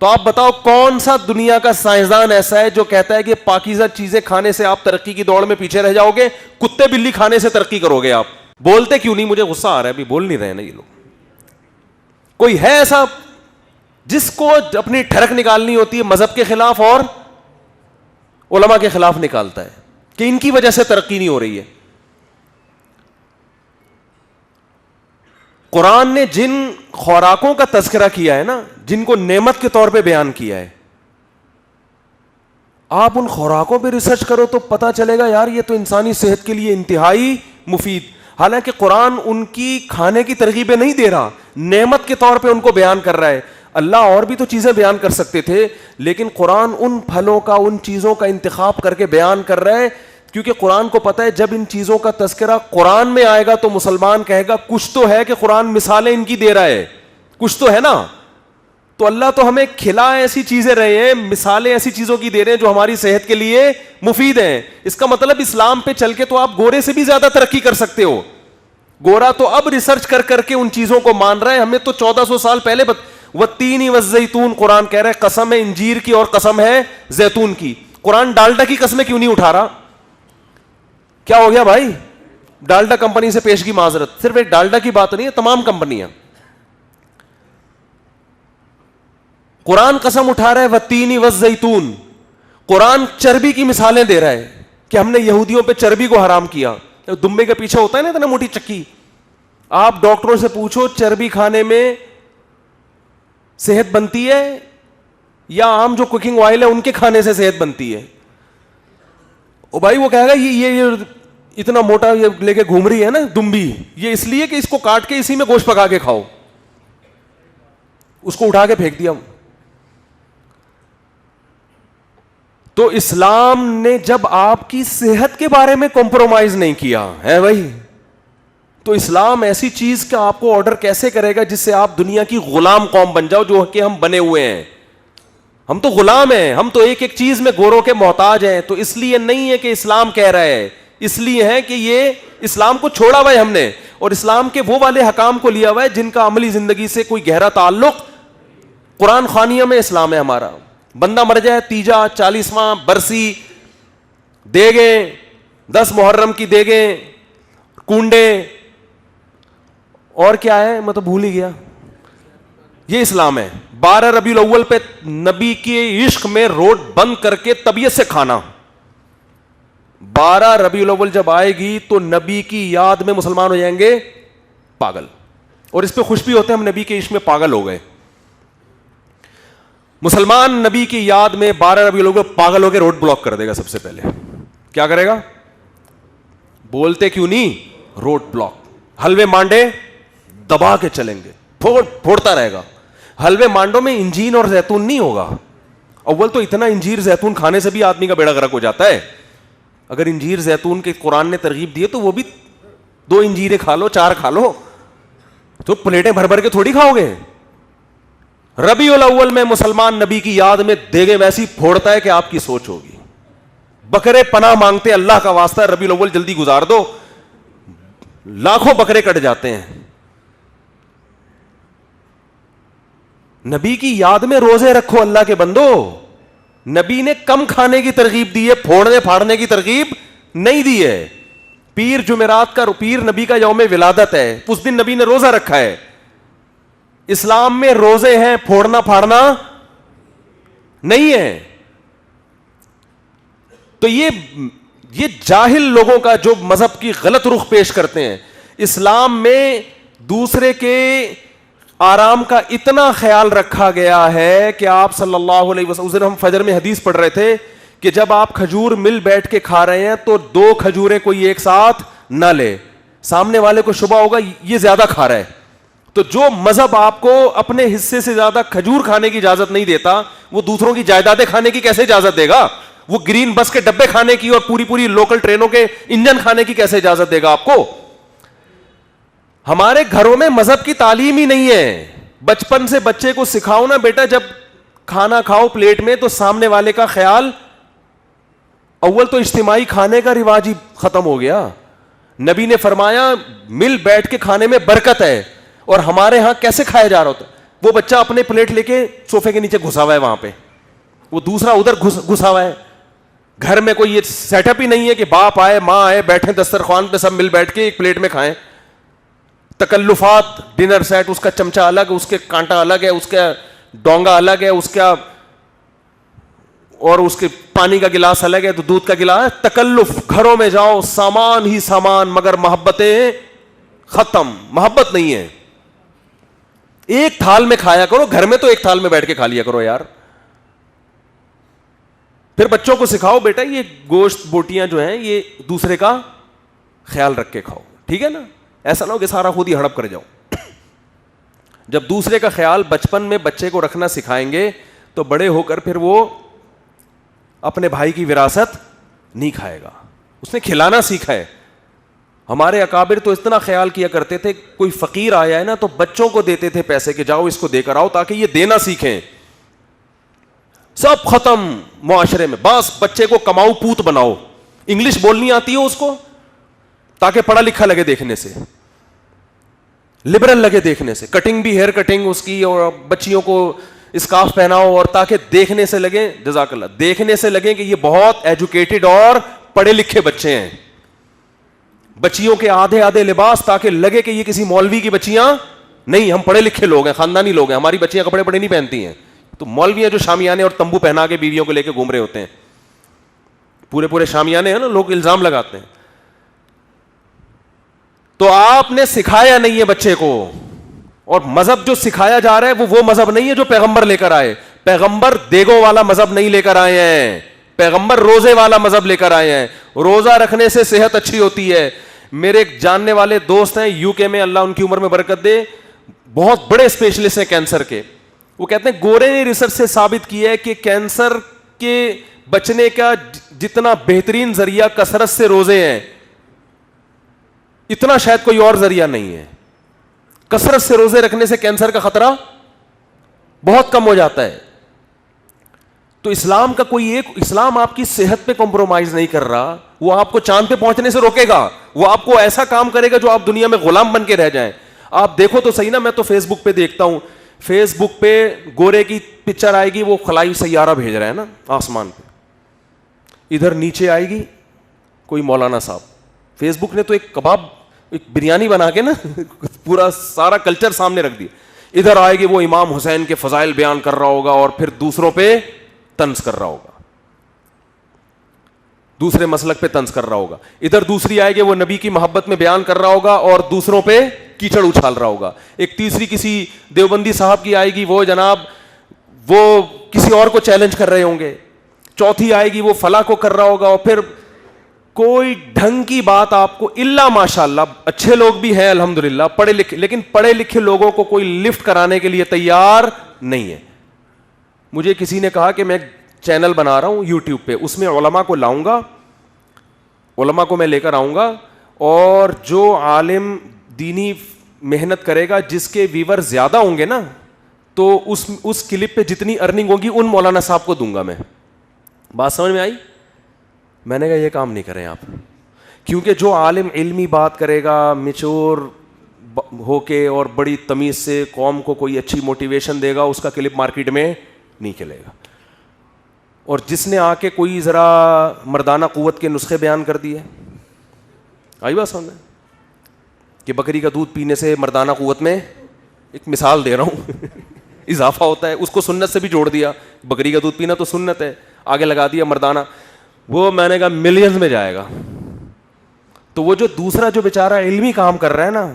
تو آپ بتاؤ کون سا دنیا کا سائنسدان ایسا ہے جو کہتا ہے کہ پاکیزہ چیزیں کھانے سے آپ ترقی کی دوڑ میں پیچھے رہ جاؤ گے, کتے بلی کھانے سے ترقی کرو گے آپ؟ بولتے کیوں نہیں؟ مجھے غصہ آ رہا ہے, ابھی بول نہیں رہے نا یہ لوگ. کوئی ہے ایسا جس کو اپنی ٹھڑک نکالنی ہوتی ہے مذہب کے خلاف اور علماء کے خلاف نکالتا ہے کہ ان کی وجہ سے ترقی نہیں ہو رہی ہے؟ قرآن نے جن خوراکوں کا تذکرہ کیا ہے نا, جن کو نعمت کے طور پہ بیان کیا ہے, آپ ان خوراکوں پہ ریسرچ کرو تو پتا چلے گا یار یہ تو انسانی صحت کے لیے انتہائی مفید. حالانکہ قرآن ان کی کھانے کی ترغیبیں نہیں دے رہا, نعمت کے طور پہ ان کو بیان کر رہا ہے. اللہ اور بھی تو چیزیں بیان کر سکتے تھے, لیکن قرآن ان پھلوں کا, ان چیزوں کا انتخاب کر کے بیان کر رہا ہے, کیونکہ قرآن کو پتہ ہے جب ان چیزوں کا تذکرہ قرآن میں آئے گا تو مسلمان کہے گا کچھ تو ہے کہ قرآن مثالیں ان کی دے رہا ہے, کچھ تو ہے نا. تو اللہ تو ہمیں کھلا ایسی چیزیں رہے ہیں, مثالیں ایسی چیزوں کی دے رہے ہیں جو ہماری صحت کے لیے مفید ہیں. اس کا مطلب اسلام پہ چل کے تو آپ گورے سے بھی زیادہ ترقی کر سکتے ہو. گورا تو اب ریسرچ کر کر کے ان چیزوں کو مان رہا ہے. ہمیں تو 1400 سال پہلے والتین والزیتون قرآن کہہ رہا ہے, قسم ہے انجیر کی اور قسم ہے زیتون کی. قرآن ڈالڈا کی قسمیں کیوں نہیں اٹھا رہا؟ کیا ہو گیا بھائی؟ ڈالڈا کمپنی سے پیشگی معذرت, صرف ایک ڈالڈا کی بات نہیں ہے, تمام کمپنیاں. قرآن قسم اٹھا رہا ہے والتین والزیتون. قرآن چربی کی مثالیں دے رہا ہے کہ ہم نے یہودیوں پہ چربی کو حرام کیا. دمبے کے پیچھے ہوتا ہے نا اتنا موٹی چکی, آپ ڈاکٹروں سے پوچھو چربی کھانے میں صحت بنتی ہے یا عام جو کوکنگ آئل ہے ان کے کھانے سے صحت بنتی ہے؟ او بھائی وہ کہے گا یہ اتنا موٹا یہ لے کے گھوم رہی ہے نا دمبی, یہ اس لیے کہ اس کو کاٹ کے اسی میں گوشت پکا کے کھاؤ. اس کو اٹھا کے پھینک دیا. تو اسلام نے جب آپ کی صحت کے بارے میں کمپرومائز نہیں کیا ہے بھائی, تو اسلام ایسی چیز کا آپ کو آرڈر کیسے کرے گا جس سے آپ دنیا کی غلام قوم بن جاؤ, جو کہ ہم بنے ہوئے ہیں. ہم تو غلام ہیں, ہم تو ایک ایک چیز میں گوروں کے محتاج ہیں. تو اس لیے نہیں ہے کہ اسلام کہہ رہا ہے, اس لیے ہے کہ یہ اسلام کو چھوڑا ہوا ہے ہم نے, اور اسلام کے وہ والے حکام کو لیا ہوا ہے جن کا عملی زندگی سے کوئی گہرا تعلق. قرآن خوانیہ میں اسلام ہے ہمارا. بندہ مر جائے 30 40واں برسی دیگیں, 10 محرم کی دیگیں, کنڈے, اور کیا ہے میں تو بھول ہی گیا. یہ اسلام ہے. 12 ربیع الاول پہ نبی کے عشق میں روڈ بند کر کے طبیعت سے کھانا. 12 ربیع الاول جب آئے گی تو نبی کی یاد میں مسلمان ہو جائیں گے پاگل, اور اس پہ خوش بھی ہوتے ہیں ہم نبی کے عشق میں پاگل ہو گئے. مسلمان نبی کی یاد میں 12 ربیع الاول پاگل ہو کے روڈ بلاک کر دے گا. سب سے پہلے کیا کرے گا؟ بولتے کیوں نہیں؟ Road block. حلوے مانڈے دبا کے چلیں گے, پھوڑتا رہے گا. حلوے مانڈوں میں انجیر اور زیتون نہیں ہوگا. اول تو اتنا انجیر زیتون کھانے سے بھی آدمی کا بیڑا غرق ہو جاتا ہے. اگر انجیر زیتون کے قرآن نے ترغیب دی ہے تو وہ بھی 2 انجیریں کھا لو, 4 کھا لو, تو پلیٹیں بھر بھر کے تھوڑی کھاؤ گے. ربیع الاول میں مسلمان نبی کی یاد میں دیگے ویسی پھوڑتا ہے کہ آپ کی سوچ ہوگی. بکرے پناہ مانگتے اللہ کا واسطہ ربیع الاول جلدی گزار دو, لاکھوں بکرے کٹ جاتے ہیں. نبی کی یاد میں روزے رکھو اللہ کے بندو. نبی نے کم کھانے کی ترغیب دی ہے, پھوڑنے پھاڑنے کی ترغیب نہیں دی ہے. پیر جمعرات کا, پیر نبی کا یوم ولادت ہے, اس دن نبی نے روزہ رکھا ہے. اسلام میں روزے ہیں, پھوڑنا پھاڑنا نہیں ہے. تو یہ جاہل لوگوں کا جو مذہب کی غلط رخ پیش کرتے ہیں. اسلام میں دوسرے کے آرام کا اتنا خیال رکھا گیا ہے کہ آپ صلی اللہ علیہ وسلم, اس دن ہم فجر میں حدیث پڑھ رہے تھے کہ جب آپ کھجور مل بیٹھ کے کھا رہے ہیں تو 2 کھجوریں کوئی ایک ساتھ نہ لے. سامنے والے کو شبہ ہوگا یہ زیادہ کھا رہا ہے. تو جو مذہب آپ کو اپنے حصے سے زیادہ کھجور کھانے کی اجازت نہیں دیتا, وہ دوسروں کی جائیدادیں کھانے کی کیسے اجازت دے گا؟ وہ گرین بس کے ڈبے کھانے کی اور پوری لوکل ٹرینوں کے انجن کھانے کی کیسے اجازت دے گا آپ کو؟ ہمارے گھروں میں مذہب کی تعلیم ہی نہیں ہے. بچپن سے بچے کو سکھاؤ نا بیٹا, جب کھانا کھاؤ پلیٹ میں تو سامنے والے کا خیال. اول تو اجتماعی کھانے کا رواج ہی ختم ہو گیا. نبی نے فرمایا مل بیٹھ کے کھانے میں برکت ہے, اور ہمارے ہاں کیسے کھایا جا رہا ہوتا ہے؟ وہ بچہ اپنے پلیٹ لے کے صوفے کے نیچے گھسا ہوا ہے, وہاں پہ وہ دوسرا ادھر گھسا ہوا ہے. گھر میں کوئی یہ سیٹ اپ ہی نہیں ہے کہ باپ آئے ماں آئے بیٹھے دسترخوان پہ سب مل بیٹھ کے ایک پلیٹ میں کھائیں. تکلفات, ڈنر سیٹ, اس کا چمچہ الگ, اس کے کانٹا الگ ہے, اس کا ڈونگا الگ ہے, اس کا اور اس کے پانی کا گلاس الگ ہے, تو دودھ کا گلاس. تکلف. گھروں میں جاؤ سامان ہی سامان, مگر محبتیں ختم. محبت نہیں ہے. ایک تھال میں کھایا کرو, گھر میں تو ایک تھال میں بیٹھ کے کھا لیا کرو یار. پھر بچوں کو سکھاؤ بیٹا یہ گوشت بوٹیاں جو ہیں یہ دوسرے کا خیال رکھ کے کھاؤ, ٹھیک ہے نا؟ ایسا نہ ہو کہ سارا خود ہی ہڑپ کر جاؤ. جب دوسرے کا خیال بچپن میں بچے کو رکھنا سکھائیں گے تو بڑے ہو کر پھر وہ اپنے بھائی کی وراثت نہیں کھائے گا, اس نے کھلانا سیکھا ہے. ہمارے اکابر تو اتنا خیال کیا کرتے تھے, کوئی فقیر آیا ہے نا تو بچوں کو دیتے تھے پیسے کہ جاؤ اس کو دے کر آؤ تاکہ یہ دینا سیکھیں. سب ختم معاشرے میں. بس بچے کو کماؤ پوت بناؤ, انگلش بولنی آتی ہو اس کو تاکہ پڑھا لکھا لگے دیکھنے سے, لبرل لگے دیکھنے سے. کٹنگ بھی ہیئر کٹنگ اس کی, اور بچیوں کو اسکارف پہناؤ اور تاکہ دیکھنے سے لگے, جزاک اللہ, دیکھنے سے لگے کہ یہ بہت ایجوکیٹڈ اور پڑھے لکھے بچے ہیں. بچیوں کے آدھے آدھے لباس تاکہ لگے کہ یہ کسی مولوی کی بچیاں نہیں, ہم پڑھے لکھے لوگ ہیں, خاندانی لوگ ہیں. ہماری بچیاں کپڑے بڑے نہیں پہنتی ہیں, تو مولوی جو شامیانے اور تمبو پہنا کے بیویوں کو لے کے گھوم رہے ہوتے ہیں, پورے شامیانے ہیں نا, لوگ الزام لگاتے ہیں. تو آپ نے سکھایا نہیں ہے بچے کو, اور مذہب جو سکھایا جا رہا ہے وہ مذہب نہیں ہے جو پیغمبر لے کر آئے. پیغمبر دیگوں والا مذہب نہیں لے کر آئے ہیں, پیغمبر روزے والا مذہب لے کر آئے ہیں. روزہ رکھنے سے صحت اچھی ہوتی ہے. میرے ایک جاننے والے دوست ہیں یو کے میں, اللہ ان کی عمر میں برکت دے, بہت بڑے اسپیشلسٹ ہیں کینسر کے. وہ کہتے ہیں گورے نے ریسرچ سے ثابت کیا ہے کہ کینسر کے بچنے کا جتنا بہترین ذریعہ کثرت سے روزے ہیں, اتنا شاید کوئی اور ذریعہ نہیں ہے. کثرت سے روزے رکھنے سے کینسر کا خطرہ بہت کم ہو جاتا ہے. تو اسلام کا کوئی ایک, اسلام آپ کی صحت پہ کمپرومائز نہیں کر رہا, وہ آپ کو چاند پہ پہنچنے سے روکے گا, وہ آپ کو ایسا کام کرے گا جو آپ دنیا میں غلام بن کے رہ جائیں. آپ دیکھو تو صحیح نا, میں تو فیس بک پہ دیکھتا ہوں, فیس بک پہ گورے کی پکچر آئے گی, وہ خلائی سیارہ بھیج رہا ہے نا آسمان پہ, ادھر نیچے آئے گی کوئی مولانا صاحب. فیس بک نے تو ایک کباب, ایک بریانی بنا کے نا پورا سارا کلچر سامنے رکھ دیا. ادھر آئے گی وہ امام حسین کے فضائل بیان کر رہا ہوگا اور پھر دوسروں پہ طنز کر رہا ہوگا, دوسرے مسلک پہ طنز کر رہا ہوگا. ادھر دوسری آئے گی وہ نبی کی محبت میں بیان کر رہا ہوگا اور دوسروں پہ کیچڑ اچھال رہا ہوگا. ایک تیسری کسی دیوبندی صاحب کی آئے گی, وہ جناب وہ کسی اور کو چیلنج کر رہے ہوں گے. چوتھی آئے گی وہ فلاں کو کر رہا ہوگا. اور پھر کوئی ڈھنگ کی بات آپ کو, الا ماشاء اللہ اچھے لوگ بھی ہیں الحمدللہ پڑھے لکھے, لیکن پڑھے لکھے لوگوں کو کوئی لفٹ کرانے کے لیے تیار نہیں ہے. مجھے کسی نے کہا کہ میں چینل بنا رہا ہوں یوٹیوب پہ, اس میں علماء کو لاؤں گا, علماء کو میں لے کر آؤں گا, اور جو عالم دینی محنت کرے گا جس کے ویور زیادہ ہوں گے نا, تو اس کلپ پہ جتنی ارننگ ہوگی ان مولانا صاحب کو دوں گا میں. بات سمجھ میں آئی؟ میں نے کہا یہ کام نہیں کریں آپ, کیونکہ جو عالم علمی بات کرے گا میچور ہو کے اور بڑی تمیز سے قوم کو کوئی اچھی موٹیویشن دے گا, اس کا کلپ مارکیٹ میں نہیں چلے گا. اور جس نے آ کے کوئی ذرا مردانہ قوت کے نسخے بیان کر دیے, آئی بات سمجھ میں, کہ بکری کا دودھ پینے سے مردانہ قوت میں, ایک مثال دے رہا ہوں اضافہ ہوتا ہے, اس کو سنت سے بھی جوڑ دیا, بکری کا دودھ پینا تو سنت ہے, آگے لگا دیا مردانہ, وہ میں نے کہا ملینز میں جائے گا. تو وہ جو دوسرا جو بیچارہ علمی کام کر رہا ہے نا,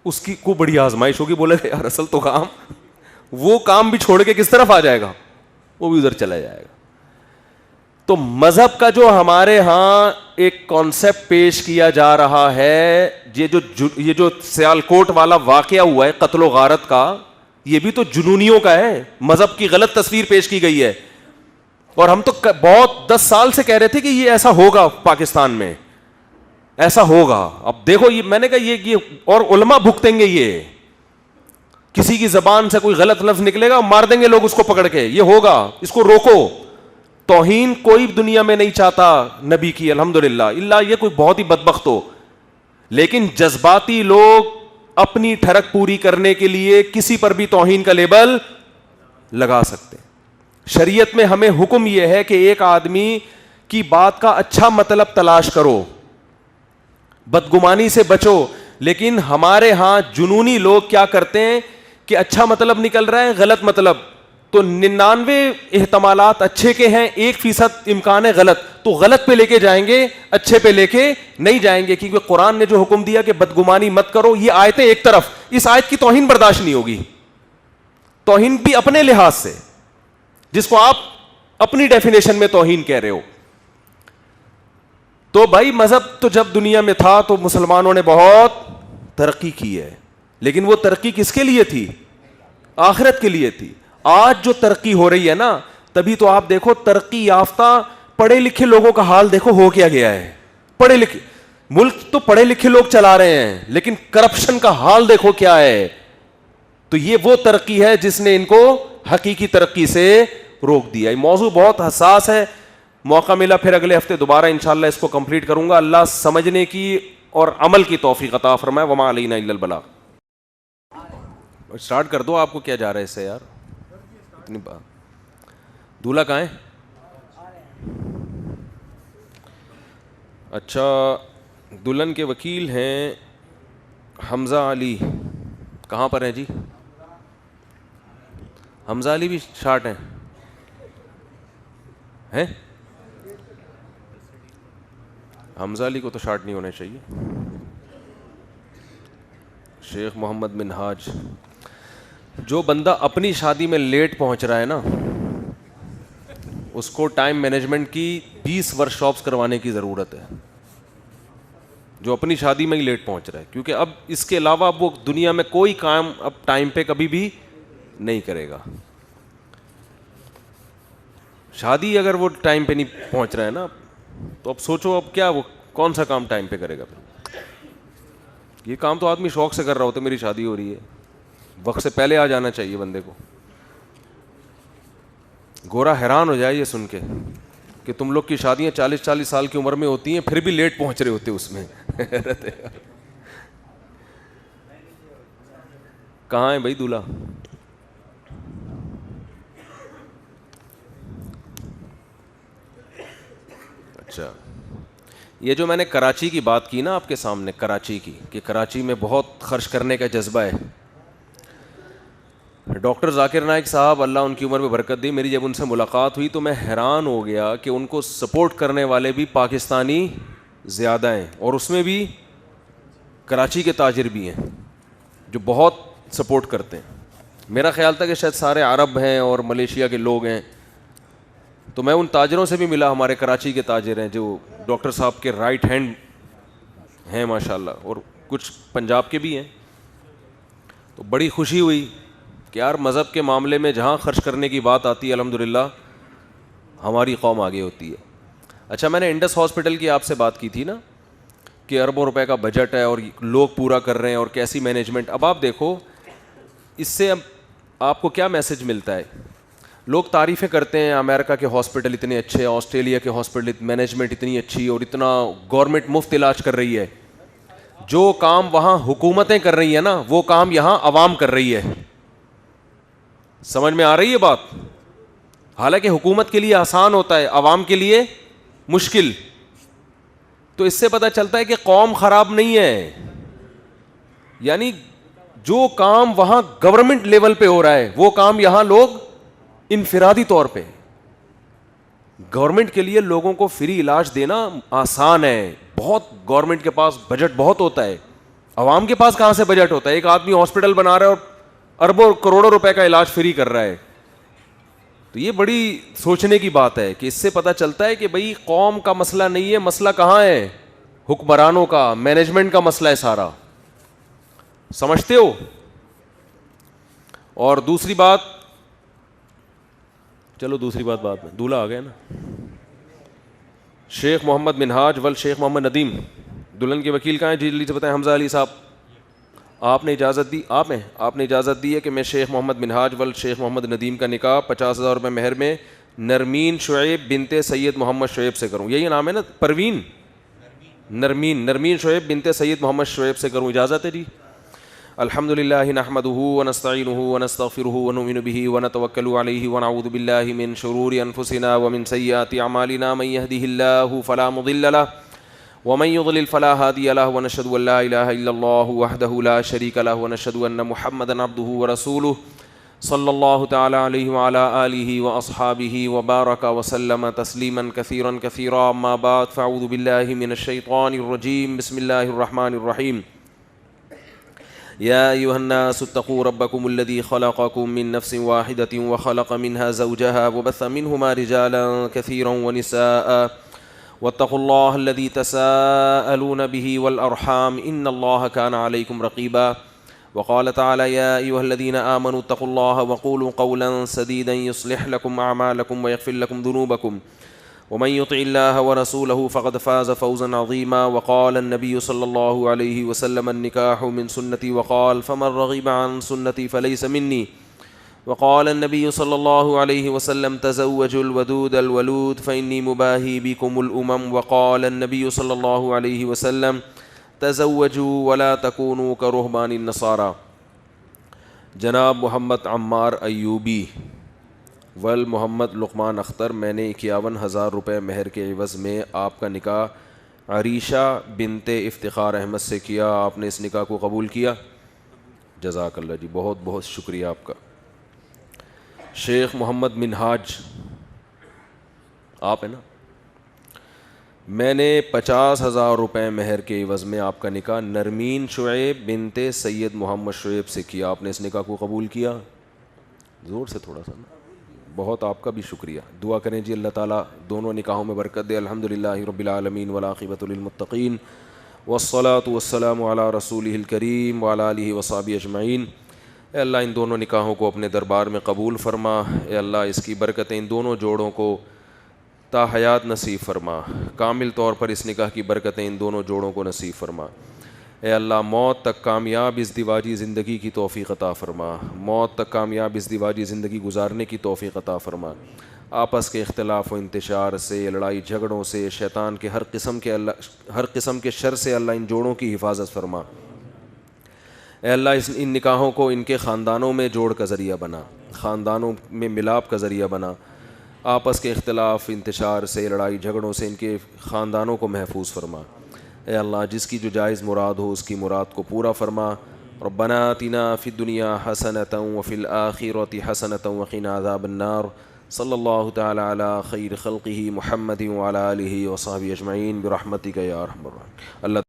اس کی کو بڑی آزمائش ہوگی, بولے یار اصل تو کام, وہ کام بھی چھوڑ کے کس طرف آ جائے گا, وہ بھی ادھر چلا جائے گا. تو مذہب کا جو ہمارے ہاں ایک کانسیپٹ پیش کیا جا رہا ہے, یہ جو سیالکوٹ والا واقعہ ہوا ہے قتل و غارت کا, یہ بھی تو جنونیوں کا ہے. مذہب کی غلط تصویر پیش کی گئی ہے, اور ہم تو بہت 10 سال سے کہہ رہے تھے کہ یہ ایسا ہوگا پاکستان میں, ایسا ہوگا. اب دیکھو یہ میں نے کہا یہ اور علماء بھگتیں گے, یہ کسی کی زبان سے کوئی غلط لفظ نکلے گا مار دیں گے لوگ اس کو پکڑ کے, یہ ہوگا, اس کو روکو. توہین کوئی دنیا میں نہیں چاہتا نبی کی الحمدللہ, الا یہ کوئی بہت ہی بدبخت ہو, لیکن جذباتی لوگ اپنی ٹھڑک پوری کرنے کے لیے کسی پر بھی توہین کا لیبل لگا سکتے. شریعت میں ہمیں حکم یہ ہے کہ ایک آدمی کی بات کا اچھا مطلب تلاش کرو, بدگمانی سے بچو. لیکن ہمارے ہاں جنونی لوگ کیا کرتے ہیں کہ اچھا مطلب نکل رہا ہے غلط مطلب, تو 99 احتمالات اچھے کے ہیں, 1% امکان ہے غلط, تو غلط پہ لے کے جائیں گے, اچھے پہ لے کے نہیں جائیں گے. کیونکہ قرآن نے جو حکم دیا کہ بدگمانی مت کرو, یہ آیتیں ایک طرف, اس آیت کی توہین برداشت نہیں ہوگی. توہین بھی اپنے لحاظ سے, جس کو آپ اپنی ڈیفینیشن میں توہین کہہ رہے ہو. تو بھائی مذہب تو جب دنیا میں تھا تو مسلمانوں نے بہت ترقی کی ہے, لیکن وہ ترقی کس کے لیے تھی؟ آخرت کے لیے تھی. آج جو ترقی ہو رہی ہے نا, تبھی تو آپ دیکھو ترقی یافتہ پڑھے لکھے لوگوں کا حال دیکھو ہو کیا گیا ہے. پڑھے لکھے ملک تو پڑھے لکھے لوگ چلا رہے ہیں, لیکن کرپشن کا حال دیکھو کیا ہے. تو یہ وہ ترقی ہے جس نے ان کو حقیقی ترقی سے روک دیا. یہ موضوع بہت حساس ہے, موقع ملا پھر اگلے ہفتے دوبارہ انشاءاللہ اس کو کمپلیٹ کروں گا. اللہ سمجھنے کی اور عمل کی توفیق عطا فرمائے. وما علینا الا البلاغ. اسٹارٹ کر دو, آپ کو کیا جا رہا ہے اس سے یار, اتنی بات. دولہا کہاں ہے؟ اچھا, دلہن کے وکیل ہیں حمزہ علی, کہاں پر ہیں جی؟ حمزہ علی بھی شارٹ ہیں؟ حمزہ علی کو تو شارٹ نہیں ہونا چاہیے. شیخ محمد منہاج. جو بندہ اپنی شادی میں لیٹ پہنچ رہا ہے نا, اس کو ٹائم مینجمنٹ کی 20 ورکشاپس کروانے کی ضرورت ہے. جو اپنی شادی میں ہی لیٹ پہنچ رہا ہے, کیونکہ اب اس کے علاوہ وہ دنیا میں کوئی کام اب ٹائم پہ کبھی بھی نہیں کرے گا. شادی اگر وہ ٹائم پہ نہیں پہنچ رہا ہے نا, تو اب سوچو اب کیا وہ کون سا کام ٹائم پہ کرے گا پھر. یہ کام تو آدمی شوق سے کر رہا ہوتا ہے, میری شادی ہو رہی ہے, وقت سے پہلے آ جانا چاہیے بندے کو. گورا حیران ہو جائے یہ سن کے کہ تم لوگ کی شادیاں 40 سال کی عمر میں ہوتی ہیں, پھر بھی لیٹ پہنچ رہے ہوتے اس میں. کہاں ہے بھائی دولہا؟ اچھا, یہ جو میں نے کراچی کی بات کی نا آپ کے سامنے، کراچی کی، کہ کراچی میں بہت خرچ کرنے کا جذبہ ہے. ڈاکٹر ذاکر نائک صاحب اللہ ان کی عمر میں برکت دی، میری جب ان سے ملاقات ہوئی تو میں حیران ہو گیا کہ ان کو سپورٹ کرنے والے بھی پاکستانی زیادہ ہیں، اور اس میں بھی کراچی کے تاجر بھی ہیں جو بہت سپورٹ کرتے ہیں. میرا خیال تھا کہ شاید سارے عرب ہیں اور ملیشیا کے لوگ ہیں، تو میں ان تاجروں سے بھی ملا، ہمارے کراچی کے تاجر ہیں جو ڈاکٹر صاحب کے رائٹ ہینڈ ہیں ماشاءاللہ، اور کچھ پنجاب کے بھی ہیں. تو بڑی خوشی ہوئی کہ یار مذہب کے معاملے میں جہاں خرچ کرنے کی بات آتی ہے الحمدللہ ہماری قوم آگے ہوتی ہے. اچھا، میں نے انڈس ہاسپٹل کی آپ سے بات کی تھی نا کہ اربوں روپے کا بجٹ ہے اور لوگ پورا کر رہے ہیں اور کیسی مینجمنٹ. اب آپ دیکھو اس سے آپ کو کیا میسج ملتا ہے. لوگ تعریفیں کرتے ہیں امریکہ کے ہاسپٹل اتنے اچھے، آسٹریلیا کے ہاسپٹل مینجمنٹ اتنی اچھی اور اتنا گورنمنٹ مفت علاج کر رہی ہے. جو کام وہاں حکومتیں کر رہی ہیں نا وہ کام یہاں عوام کر رہی ہے. سمجھ میں آ رہی ہے بات؟ حالانکہ حکومت کے لیے آسان ہوتا ہے، عوام کے لیے مشکل. تو اس سے پتہ چلتا ہے کہ قوم خراب نہیں ہے. یعنی جو کام وہاں گورنمنٹ لیول پہ ہو رہا ہے وہ کام یہاں لوگ انفرادی طور پہ. گورنمنٹ کے لیے لوگوں کو فری علاج دینا آسان ہے، بہت گورنمنٹ کے پاس بجٹ بہت ہوتا ہے. عوام کے پاس کہاں سے بجٹ ہوتا ہے؟ ایک آدمی ہاسپٹل بنا رہا ہے اور اربوں کروڑوں روپے کا علاج فری کر رہا ہے. تو یہ بڑی سوچنے کی بات ہے کہ اس سے پتہ چلتا ہے کہ بھئی قوم کا مسئلہ نہیں ہے، مسئلہ کہاں ہے؟ حکمرانوں کا، مینجمنٹ کا مسئلہ ہے سارا. سمجھتے ہو؟ اور دوسری بات، چلو دوسری بات بعد میں، دولہا آ گیا نا. شیخ محمد منہاج ول شیخ محمد ندیم، دلہن کے وکیل کہاں ہیں؟ جلدی سے بتائیں. حمزہ علی صاحب، آپ نے اجازت دی، آپ نے اجازت دی ہے کہ میں شیخ محمد منہاج ول شیخ محمد ندیم کا نکاح 50,000 روپے مہر میں نرمین شعیب بنت سید محمد شعیب سے کروں. یہی نام ہے نا؟ پروین، نرمین شعیب بنت سید محمد شعیب سے کروں. اجازت ہے جی؟ الحمد للہ نحمده ونستعینه ونستغفره ونؤمن به ونتوکل علیہ ونعوذ باللہ من شرور انفسنا ومن سیئات اعمالنا، من يهده اللہ فلا مضل له ومن يضلل فلا هادي له، ونشهد ان لا اله الا الله وحده لا شريك له، ونشهد ان محمدا عبده ورسوله صلی اللہ تعالی علیہ وعلى آلہ واصحابہ وبارک وسلم تسلیما کثیرا کثیرا. اما بعد فاعوذ باللہ من الشیطان الرجیم. بسم اللہ الرحمن الرحیم. يا أيها الناس اتقوا ربكم الذي خلقكم من نفس واحدة وخلق منها زوجها وبث منهما رجالا كثيرا ونساء واتقوا الله الذي تساءلون به والأرحام إن الله كان عليكم رقيبا. وقال تعالى يا أيها الذين آمنوا اتقوا الله وقولوا قولا سديدا يصلح لكم أعمالكم ويغفر لكم ذنوبكم ومن يطع الله ورسوله فقد فاز فوزا عظيما. وقال النبي صلى الله عليه وسلم النكاح من سنتي وقال فمن رغب عن سنتي فليس مني. وقال النبي صلى الله عليه وسلم تزوجوا الودود الولود فإني مباهي بكم الأمم. وقال النبي صلى الله عليه وسلم تزوجوا ولا تكونوا كرهبان النصارى. جناب محمد عمار ایوبی ول محمد لقمان اختر، میں نے 51,000 روپے مہر کے عوض میں آپ کا نکاح عریشہ بنت افتخار احمد سے کیا. آپ نے اس نکاح کو قبول کیا؟ جزاک اللہ جی، بہت بہت شکریہ آپ کا. شیخ محمد منہاج آپ ہیں نا؟ میں نے 50,000 روپے مہر کے عوض میں آپ کا نکاح نرمین شعیب بنت سید محمد شعیب سے کیا. آپ نے اس نکاح کو قبول کیا؟ زور سے تھوڑا سا نا. بہت آپ کا بھی شکریہ. دعا کریں جی اللہ تعالیٰ دونوں نکاحوں میں برکت دے. الحمدللہ رب العالمین والعاقبۃ للمتقین والصلاۃ والسلام علی رسولہ الکریم وعلی آلہ وصحبہ اجمعین. اے اللہ ان دونوں نکاحوں کو اپنے دربار میں قبول فرما. اے اللہ اس کی برکتیں ان دونوں جوڑوں کو تا حیات نصیب فرما. کامل طور پر اس نکاح کی برکتیں ان دونوں جوڑوں کو نصیب فرما. اے اللہ موت تک کامیاب ازدواجی زندگی کی توفیق عطا فرما. موت تک کامیاب ازدواجی زندگی گزارنے کی توفیق عطا فرما. آپس کے اختلاف و انتشار سے، لڑائی جھگڑوں سے، شیطان کے ہر قسم کے شر سے اللہ ان جوڑوں کی حفاظت فرما. اے اللہ ان نکاحوں کو ان کے خاندانوں میں جوڑ کا ذریعہ بنا، خاندانوں میں ملاپ کا ذریعہ بنا. آپس کے اختلاف انتشار سے، لڑائی جھگڑوں سے ان کے خاندانوں کو محفوظ فرما۔ اے اللہ جس کی جو جائز مراد ہو اس کی مراد کو پورا فرما۔ ربنا آتنا فی الدنیا حسنۃ وفی الآخرۃ حسنۃ وقنا عذاب النار۔ صلی اللہ تعالی علی خیر خلقہ محمد وعلی آلہ وصحبہ اجمعین برحمتک یا ارحم الراحمین۔ اللہ